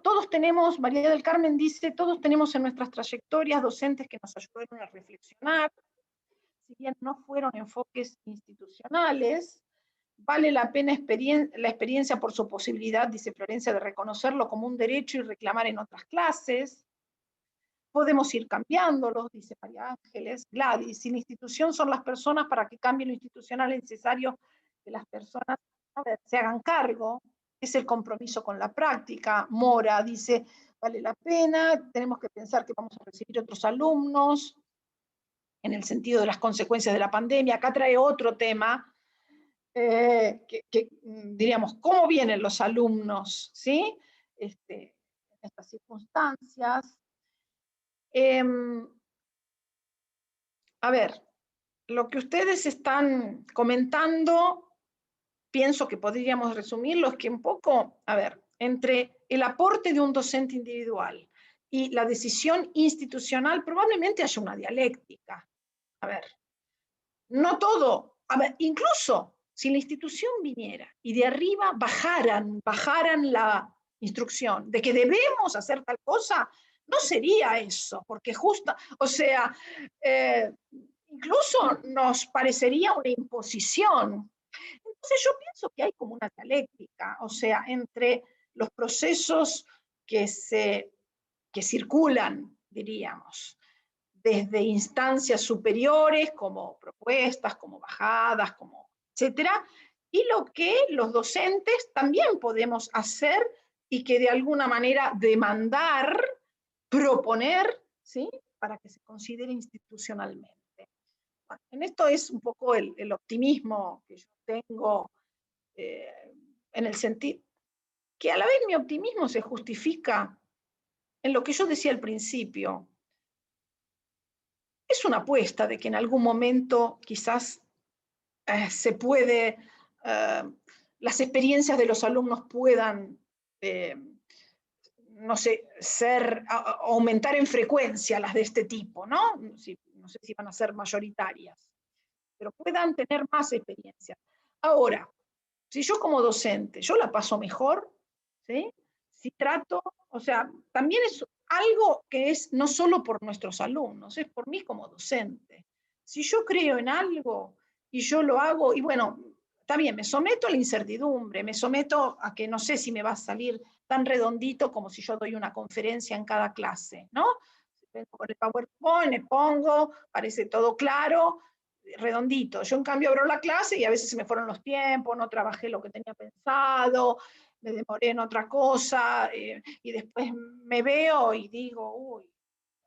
todos tenemos, María del Carmen dice, todos tenemos en nuestras trayectorias docentes que nos ayudaron a reflexionar, si bien no fueron enfoques institucionales, vale la pena la experiencia por su posibilidad, dice Florencia, de reconocerlo como un derecho y reclamar en otras clases. Podemos ir cambiándolos, dice María Ángeles. Gladys, si la institución son las personas, para que cambie lo institucional es necesario que las personas se hagan cargo. Es el compromiso con la práctica. Mora dice, vale la pena, tenemos que pensar que vamos a recibir otros alumnos, en el sentido de las consecuencias de la pandemia. Acá trae otro tema, diríamos, ¿cómo vienen los alumnos? ¿Sí? En estas circunstancias. A ver, lo que ustedes están comentando, pienso que podríamos resumirlo, es que un poco, a ver, entre el aporte de un docente individual y la decisión institucional, probablemente haya una dialéctica. A ver, no todo, a ver, incluso si la institución viniera y de arriba bajaran la instrucción de que debemos hacer tal cosa, no sería eso, porque justo, o sea, incluso nos parecería una imposición. Entonces yo pienso que hay como una dialéctica, o sea, entre los procesos que circulan, diríamos, desde instancias superiores, como propuestas, como bajadas, como etcétera, y lo que los docentes también podemos hacer y que de alguna manera demandar, proponer, ¿sí?, para que se considere institucionalmente. Bueno, en esto es un poco el optimismo que yo tengo, en el sentido que a la vez mi optimismo se justifica en lo que yo decía al principio. Es una apuesta de que en algún momento quizás se puede, las experiencias de los alumnos puedan, no sé, aumentar en frecuencia las de este tipo, ¿no? No sé si van a ser mayoritarias, pero puedan tener más experiencia. Ahora, si yo como docente, yo la paso mejor, ¿sí? Si trato, o sea, también es algo que es no solo por nuestros alumnos, es por mí como docente. Si yo creo en algo y yo lo hago, y bueno, está bien, me someto a la incertidumbre, me someto a que no sé si me va a salir tan redondito como si yo doy una conferencia en cada clase, ¿no? Vengo con el PowerPoint, le pongo, parece todo claro, redondito. Yo en cambio abro la clase y a veces se me fueron los tiempos, no trabajé lo que tenía pensado, me demoré en otra cosa, y después me veo y digo, uy,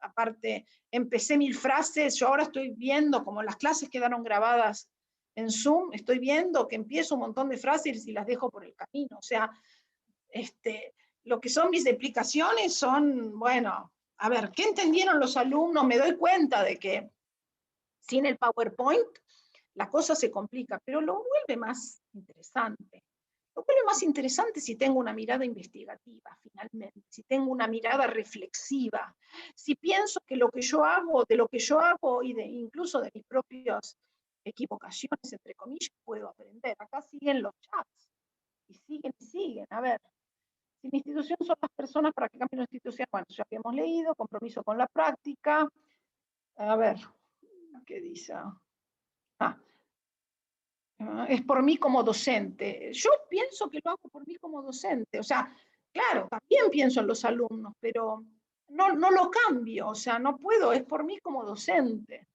aparte, empecé 1000 frases, yo ahora estoy viendo, como las clases quedaron grabadas en Zoom, estoy viendo que empiezo un montón de frases y las dejo por el camino. O sea, lo que son mis explicaciones son, bueno, a ver, ¿qué entendieron los alumnos? Me doy cuenta de que sin el PowerPoint la cosa se complica, pero lo vuelve más interesante. Lo vuelve más interesante si tengo una mirada investigativa, finalmente, si tengo una mirada reflexiva, si pienso que lo que yo hago, de lo que yo hago y incluso de mis propias equivocaciones, entre comillas, puedo aprender. Acá siguen los chats, y siguen. A ver, si la institución son las personas para que cambie la institución, bueno, ya que hemos leído, compromiso con la práctica. A ver, ¿qué dice? Es por mí como docente. Yo pienso que lo hago por mí como docente. O sea, claro, también pienso en los alumnos, pero no lo cambio. O sea, no puedo, es por mí como docente.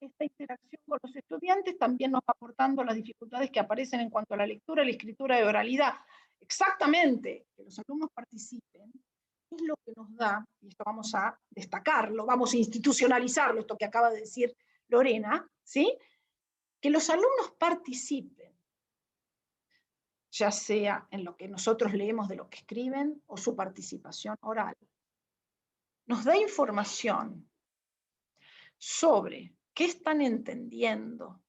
Esta interacción con los estudiantes también nos va aportando las dificultades que aparecen en cuanto a la lectura, la escritura y oralidad. Exactamente, que los alumnos participen es lo que nos da, y esto vamos a destacarlo, vamos a institucionalizarlo, esto que acaba de decir Lorena, ¿sí?, que los alumnos participen, ya sea en lo que nosotros leemos de lo que escriben o su participación oral. Nos da información sobre qué están entendiendo,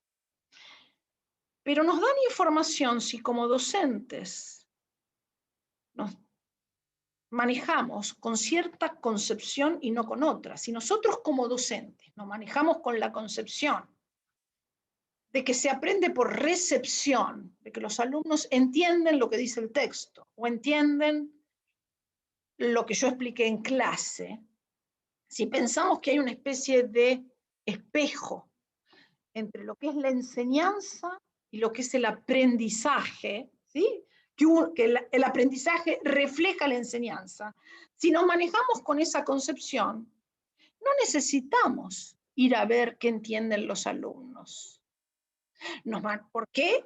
pero nos dan información si como docentes nos manejamos con cierta concepción y no con otra. Si nosotros como docentes nos manejamos con la concepción de que se aprende por recepción, de que los alumnos entienden lo que dice el texto, o entienden lo que yo expliqué en clase, si pensamos que hay una especie de espejo entre lo que es la enseñanza y lo que es el aprendizaje, ¿sí? Que el aprendizaje refleja la enseñanza. Si nos manejamos con esa concepción, no necesitamos ir a ver qué entienden los alumnos. ¿Por qué?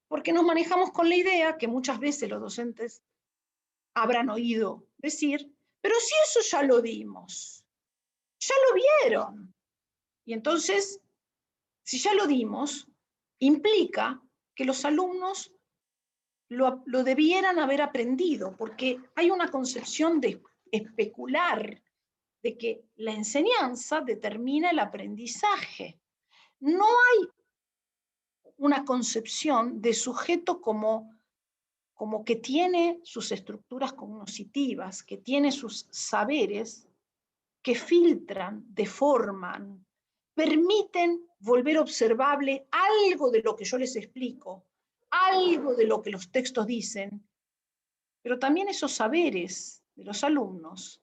Porque nos manejamos con la idea que muchas veces los docentes habrán oído decir, pero si eso ya lo dimos, ya lo vieron. Y entonces, si ya lo dimos, implica que los alumnos lo debieran haber aprendido, porque hay una concepción de especular de que la enseñanza determina el aprendizaje. No hay una concepción de sujeto como que tiene sus estructuras cognitivas, que tiene sus saberes que filtran, deforman, permiten volver observable algo de lo que yo les explico, algo de lo que los textos dicen, pero también esos saberes de los alumnos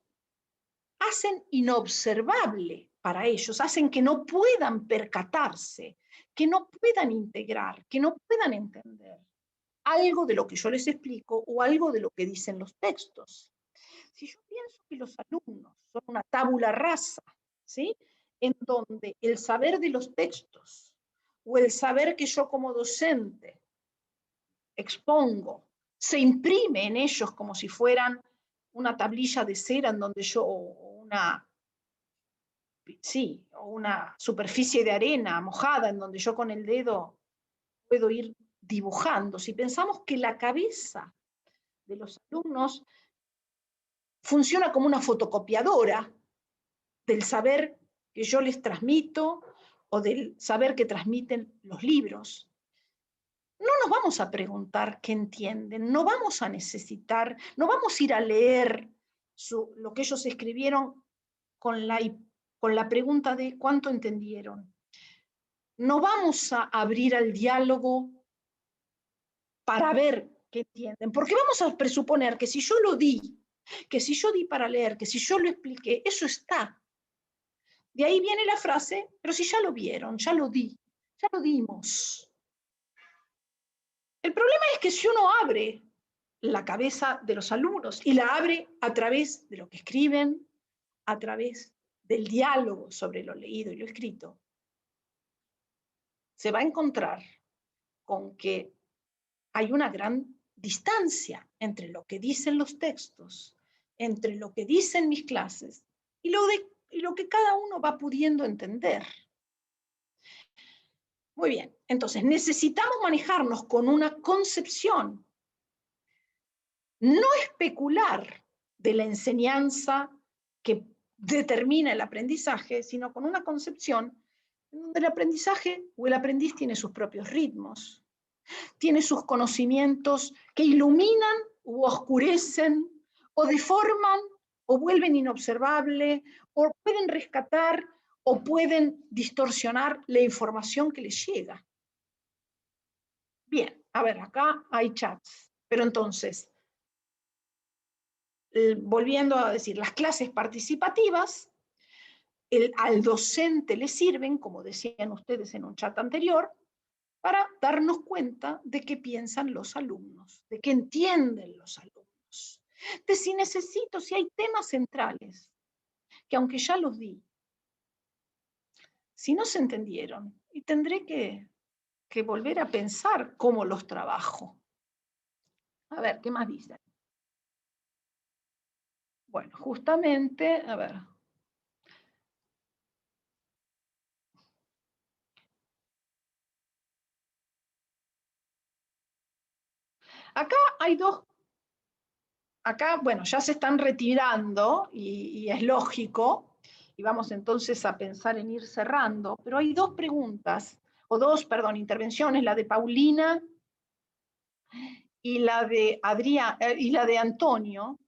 hacen inobservable para ellos, hacen que no puedan percatarse, que no puedan integrar, que no puedan entender algo de lo que yo les explico o algo de lo que dicen los textos. Si yo pienso que los alumnos son una tabula rasa, ¿sí? En donde el saber de los textos o el saber que yo como docente expongo se imprime en ellos como si fueran una tablilla de cera en donde yo, o una superficie de arena mojada en donde yo con el dedo puedo ir dibujando. Si pensamos que la cabeza de los alumnos funciona como una fotocopiadora del saber que yo les transmito o del saber que transmiten los libros, no nos vamos a preguntar qué entienden, no vamos a necesitar, no vamos a ir a leer lo que ellos escribieron con la pregunta de cuánto entendieron. No vamos a abrir al diálogo para ver qué entienden, porque vamos a presuponer que si yo lo di, que si yo di para leer, que si yo lo expliqué, eso está. De ahí viene la frase, pero si ya lo vieron, ya lo di, ya lo dimos. El problema es que si uno abre la cabeza de los alumnos y la abre a través de lo que escriben, a través del diálogo sobre lo leído y lo escrito, se va a encontrar con que hay una gran distancia entre lo que dicen los textos, entre lo que dicen mis clases y lo que cada uno va pudiendo entender. Muy bien, entonces necesitamos manejarnos con una concepción, no especular de la enseñanza que determina el aprendizaje, sino con una concepción en donde el aprendizaje o el aprendiz tiene sus propios ritmos, tiene sus conocimientos que iluminan u oscurecen, o deforman, o vuelven inobservable, o pueden rescatar, o pueden distorsionar la información que les llega. Bien, a ver, acá hay chats, pero entonces, volviendo a decir, las clases participativas, al docente le sirven, como decían ustedes en un chat anterior, para darnos cuenta de qué piensan los alumnos, de qué entienden los alumnos, de si necesito, si hay temas centrales, que aunque ya los di, si no se entendieron, y tendré que volver a pensar cómo los trabajo. A ver, ¿qué más dicen? Bueno, justamente, a ver. Acá hay dos. Acá, bueno, ya se están retirando y es lógico, y vamos entonces a pensar en ir cerrando, pero hay dos preguntas, intervenciones, la de Paulina y la de Adrián, y la de Antonio.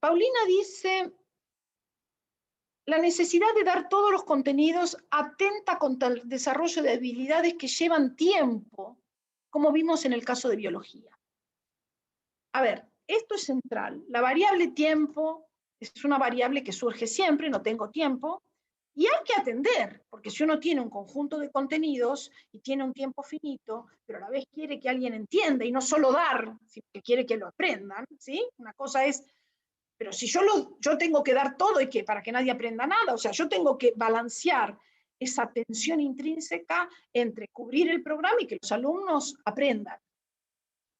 Paulina dice, la necesidad de dar todos los contenidos atenta contra el desarrollo de habilidades que llevan tiempo, como vimos en el caso de biología. A ver, esto es central. La variable tiempo es una variable que surge siempre, no tengo tiempo, y hay que atender, porque si uno tiene un conjunto de contenidos y tiene un tiempo finito, pero a la vez quiere que alguien entienda y no solo dar, sino que quiere que lo aprendan, ¿sí? Una cosa es, pero si yo tengo que dar todo y que para que nadie aprenda nada, o sea, yo tengo que balancear esa tensión intrínseca entre cubrir el programa y que los alumnos aprendan.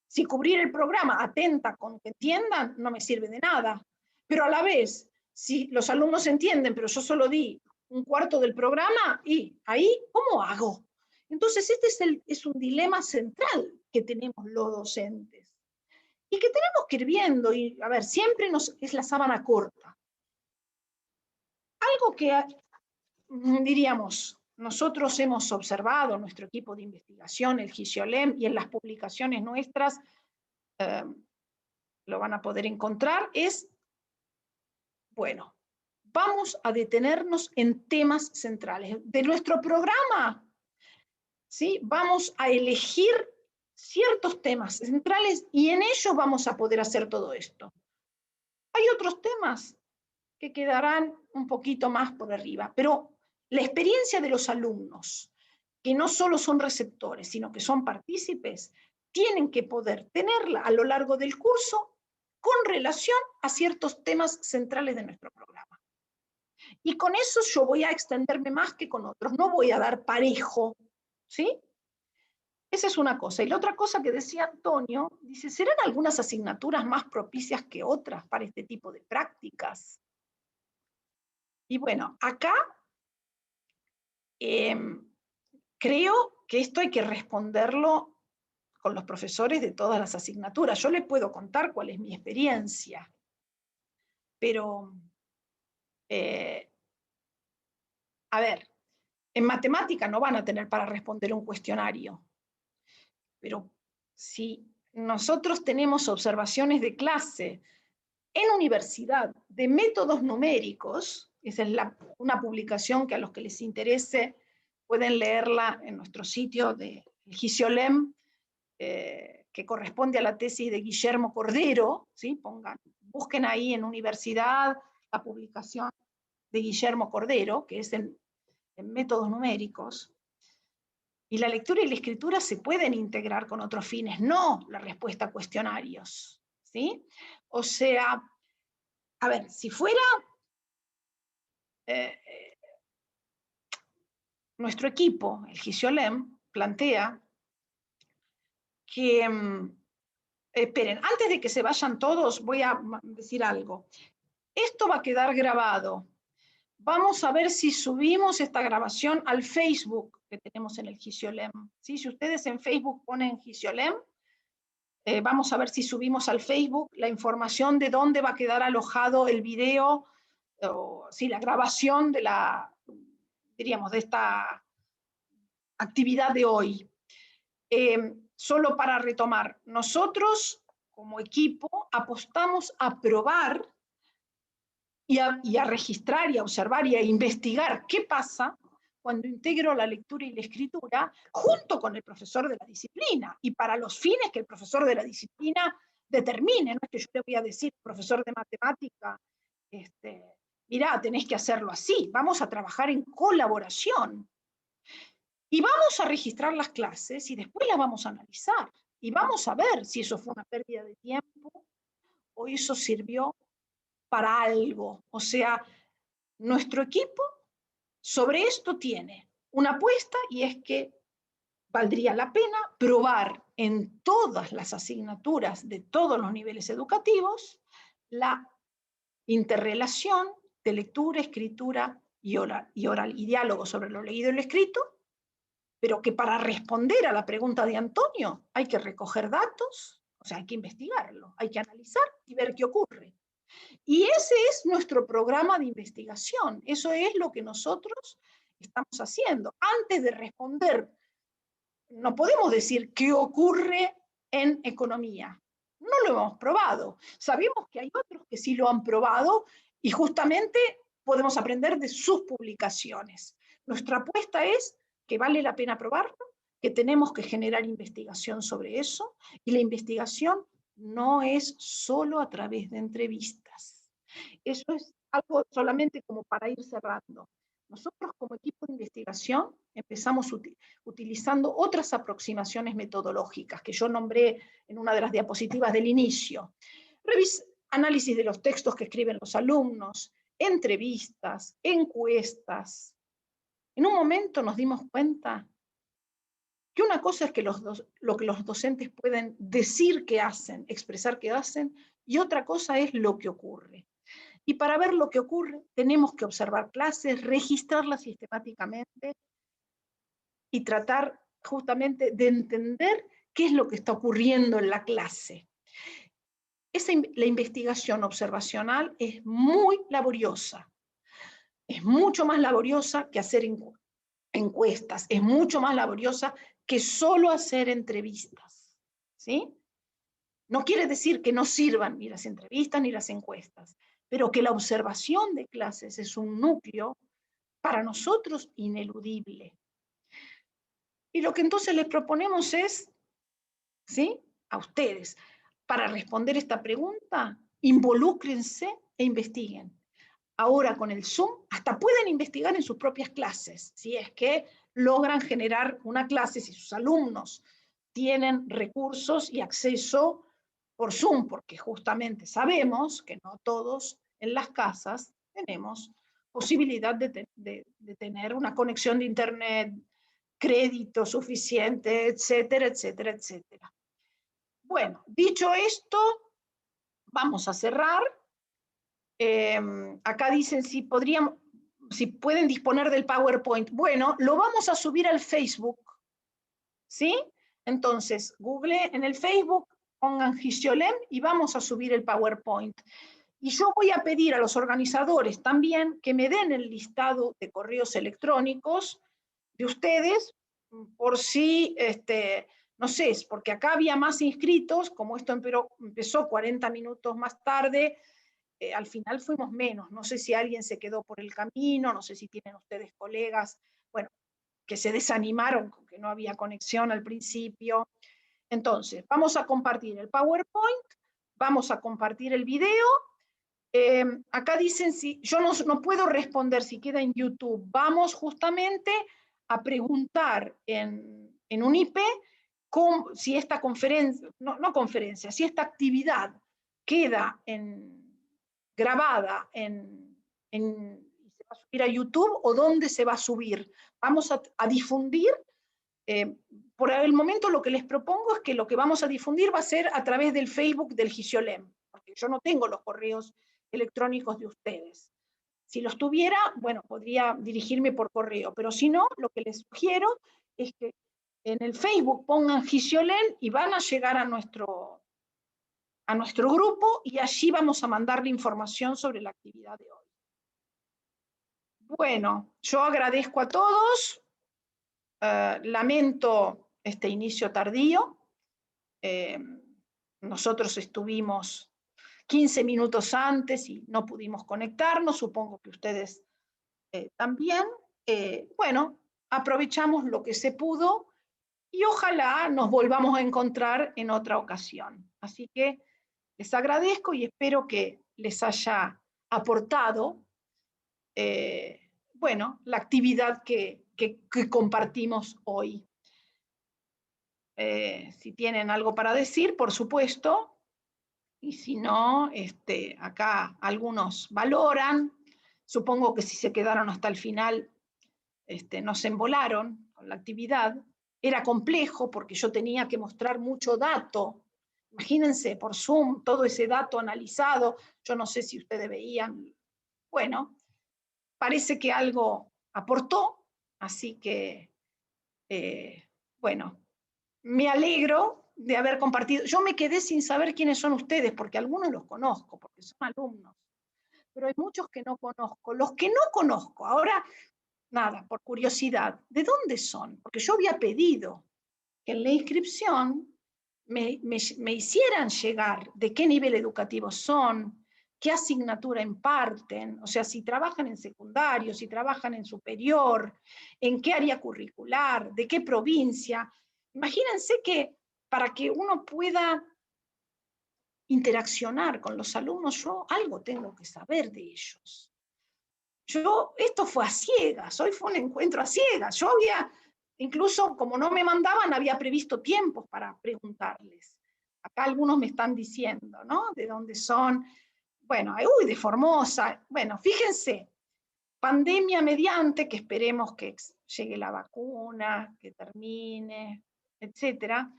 Si cubrir el programa atenta con que entiendan, no me sirve de nada. Pero a la vez, si los alumnos entienden, pero yo solo di un cuarto del programa, y ahí, ¿cómo hago? Entonces, este es un dilema central que tenemos los docentes. Y que tenemos que ir viendo, y a ver, siempre es la sábana corta. Algo que, diríamos, nosotros hemos observado, nuestro equipo de investigación, el GISIOLEM, y en las publicaciones nuestras, lo van a poder encontrar, es, bueno, vamos a detenernos en temas centrales. De nuestro programa, ¿sí? Vamos a elegir ciertos temas centrales y en ellos vamos a poder hacer todo esto. Hay otros temas que quedarán un poquito más por arriba, pero la experiencia de los alumnos, que no solo son receptores, sino que son partícipes, tienen que poder tenerla a lo largo del curso con relación a ciertos temas centrales de nuestro programa. Y con eso yo voy a extenderme más que con otros, no voy a dar parejo, ¿sí? Esa es una cosa. Y la otra cosa que decía Antonio, dice, ¿serán algunas asignaturas más propicias que otras para este tipo de prácticas? Y bueno, acá creo que esto hay que responderlo con los profesores de todas las asignaturas. Yo les puedo contar cuál es mi experiencia, pero, a ver, en matemática no van a tener para responder un cuestionario, pero si nosotros tenemos observaciones de clase en universidad de métodos numéricos, esa es una publicación que a los que les interese pueden leerla en nuestro sitio de GISIOLEM, que corresponde a la tesis de Guillermo Cordero, ¿sí? Busquen ahí en universidad la publicación de Guillermo Cordero, que es en métodos numéricos, y la lectura y la escritura se pueden integrar con otros fines, no la respuesta a cuestionarios, ¿sí? O sea, a ver, si fuera nuestro equipo, el GISIOLEM, plantea que, esperen, antes de que se vayan todos, voy a decir algo. Esto va a quedar grabado. Vamos a ver si subimos esta grabación al Facebook que tenemos en el GISIOLEM. ¿Sí? Si ustedes en Facebook ponen GISIOLEM, vamos a ver si subimos al Facebook la información de dónde va a quedar alojado el video, sí, la grabación de diríamos, de esta actividad de hoy. Solo para retomar, nosotros como equipo apostamos a probar y a registrar y a observar y a investigar qué pasa cuando integro la lectura y la escritura junto con el profesor de la disciplina y para los fines que el profesor de la disciplina determine. No es que yo le voy a decir, profesor de matemática, mirá, tenés que hacerlo así. Vamos a trabajar en colaboración. Y vamos a registrar las clases y después las vamos a analizar. Y vamos a ver si eso fue una pérdida de tiempo o eso sirvió para algo. O sea, nuestro equipo sobre esto tiene una apuesta y es que valdría la pena probar en todas las asignaturas de todos los niveles educativos la interrelación de lectura, escritura y oral y diálogo sobre lo leído y lo escrito, pero que para responder a la pregunta de Antonio hay que recoger datos, o sea, hay que investigarlo, hay que analizar y ver qué ocurre. Y ese es nuestro programa de investigación, eso es lo que nosotros estamos haciendo. Antes de responder, no podemos decir qué ocurre en economía, no lo hemos probado. Sabemos que hay otros que sí lo han probado y justamente podemos aprender de sus publicaciones. Nuestra apuesta es que vale la pena probarlo, que tenemos que generar investigación sobre eso, y la investigación no es solo a través de entrevistas. Eso es algo solamente como para ir cerrando. Nosotros como equipo de investigación empezamos utilizando otras aproximaciones metodológicas que yo nombré en una de las diapositivas del inicio. Análisis de los textos que escriben los alumnos, entrevistas, encuestas. En un momento nos dimos cuenta que una cosa es que lo que los docentes pueden decir que hacen, expresar que hacen, y otra cosa es lo que ocurre. Y para ver lo que ocurre, tenemos que observar clases, registrarlas sistemáticamente y tratar justamente de entender qué es lo que está ocurriendo en la clase. La investigación observacional es muy laboriosa. Es mucho más laboriosa que hacer encuestas, es mucho más laboriosa que solo hacer entrevistas, ¿sí? No quiere decir que no sirvan ni las entrevistas ni las encuestas, pero que la observación de clases es un núcleo para nosotros ineludible. Y lo que entonces les proponemos es, ¿sí?, a ustedes, para responder esta pregunta, involúcrense e investiguen. Ahora con el Zoom hasta pueden investigar en sus propias clases, si es que logran generar una clase, si sus alumnos tienen recursos y acceso por Zoom, porque justamente sabemos que no todos en las casas tenemos posibilidad de tener una conexión de internet, crédito suficiente, etcétera, etcétera, etcétera. Bueno, dicho esto, vamos a cerrar. Acá dicen si pueden disponer del PowerPoint. Bueno, lo vamos a subir al Facebook, ¿sí? Entonces, Google en el Facebook, pongan Gisiolem y vamos a subir el PowerPoint. Y yo voy a pedir a los organizadores también que me den el listado de correos electrónicos de ustedes, por si, no sé, porque acá había más inscritos, como esto empezó 40 minutos más tarde, al final fuimos menos. No sé si alguien se quedó por el camino, no sé si tienen ustedes colegas, bueno, que se desanimaron, que no había conexión al principio. Entonces, vamos a compartir el PowerPoint, vamos a compartir el video. Acá dicen, si yo no puedo responder si queda en YouTube, vamos justamente a preguntar en UNIPE si esta conferencia, si esta actividad queda grabada se va a subir a YouTube o dónde se va a subir. Vamos a difundir. Por el momento lo que les propongo es que lo que vamos a difundir va a ser a través del Facebook del Gisiolem, porque yo no tengo los correos electrónicos de ustedes. Si los tuviera, bueno, podría dirigirme por correo, pero si no, lo que les sugiero es que en el Facebook pongan Gisiolem y van a llegar a nuestro grupo y allí vamos a mandarle información sobre la actividad de hoy. Bueno, yo agradezco a todos, lamento este inicio tardío, nosotros estuvimos 15 minutos antes y no pudimos conectarnos, supongo que ustedes también. Bueno, aprovechamos lo que se pudo y ojalá nos volvamos a encontrar en otra ocasión. Así que les agradezco y espero que les haya aportado, bueno, la actividad que compartimos hoy. Si tienen algo para decir, por supuesto, y si no, acá algunos valoran. Supongo que si se quedaron hasta el final, no se embolaron con la actividad. Era complejo porque yo tenía que mostrar mucho dato. Imagínense, por Zoom, todo ese dato analizado. Yo no sé si ustedes veían. Bueno, parece que algo aportó, así que, bueno, me alegro de haber compartido. Yo me quedé sin saber quiénes son ustedes, porque algunos los conozco, porque son alumnos, pero hay muchos que no conozco. Los que no conozco, ahora, nada, por curiosidad, ¿de dónde son? Porque yo había pedido que en la inscripción me hicieran llegar de qué nivel educativo son, qué asignatura imparten, o sea, si trabajan en secundario, si trabajan en superior, en qué área curricular, de qué provincia. Imagínense que para que uno pueda interaccionar con los alumnos, yo algo tengo que saber de ellos. Esto fue a ciegas, hoy fue un encuentro a ciegas. Yo había, incluso como no me mandaban, había previsto tiempos para preguntarles. Acá algunos me están diciendo, ¿no? De dónde son. Bueno, uy, de Formosa. Bueno, fíjense, pandemia mediante, que esperemos que llegue la vacuna, que termine, etcétera.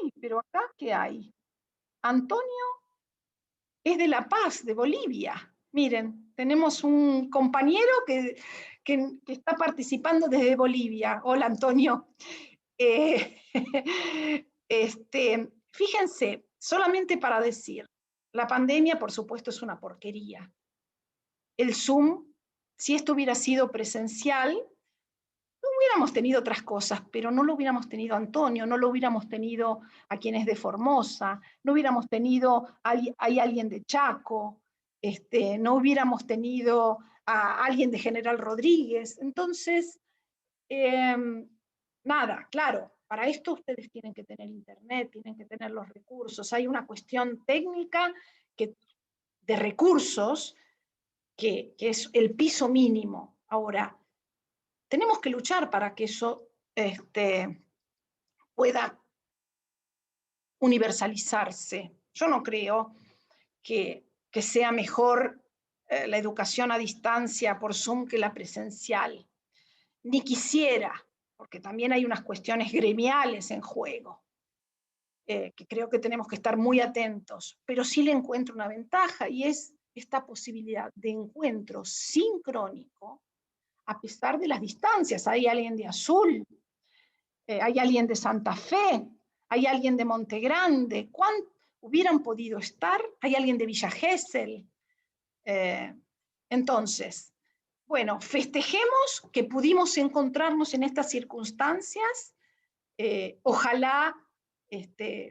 Uy, pero acá, ¿qué hay? Antonio es de La Paz, de Bolivia. Miren, tenemos un compañero que está participando desde Bolivia. Hola, Antonio. Fíjense, solamente para decir, la pandemia, por supuesto, es una porquería. El Zoom, si esto hubiera sido presencial, no hubiéramos tenido otras cosas, pero no lo hubiéramos tenido a Antonio, no lo hubiéramos tenido a quien es de Formosa, no hubiéramos tenido hay alguien de Chaco, no hubiéramos tenido a alguien de General Rodríguez. Entonces, nada, claro, para esto ustedes tienen que tener internet, tienen que tener los recursos. Hay una cuestión técnica de recursos que es el piso mínimo. Ahora, tenemos que luchar para que eso pueda universalizarse. Yo no creo que sea mejor la educación a distancia por Zoom que la presencial. Ni quisiera, porque también hay unas cuestiones gremiales en juego, que creo que tenemos que estar muy atentos, pero sí le encuentro una ventaja, y es esta posibilidad de encuentro sincrónico a pesar de las distancias. Hay alguien de Azul, hay alguien de Santa Fe, hay alguien de Monte Grande. ¿Cuánto hubieran podido estar? Hay alguien de Villa Gesell. Entonces, bueno, festejemos que pudimos encontrarnos en estas circunstancias. Ojalá,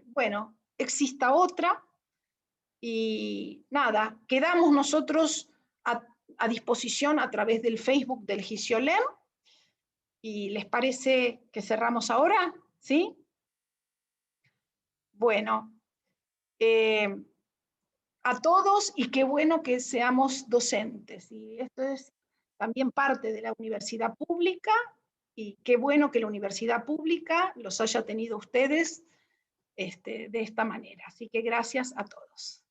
bueno, exista otra. Y nada, quedamos nosotros a disposición a través del Facebook del Gisiolem. ¿Y les parece que cerramos ahora? ¿Sí? Bueno, a todos, y qué bueno que seamos docentes. Y esto es también parte de la universidad pública, y qué bueno que la universidad pública los haya tenido ustedes de esta manera. Así que gracias a todos.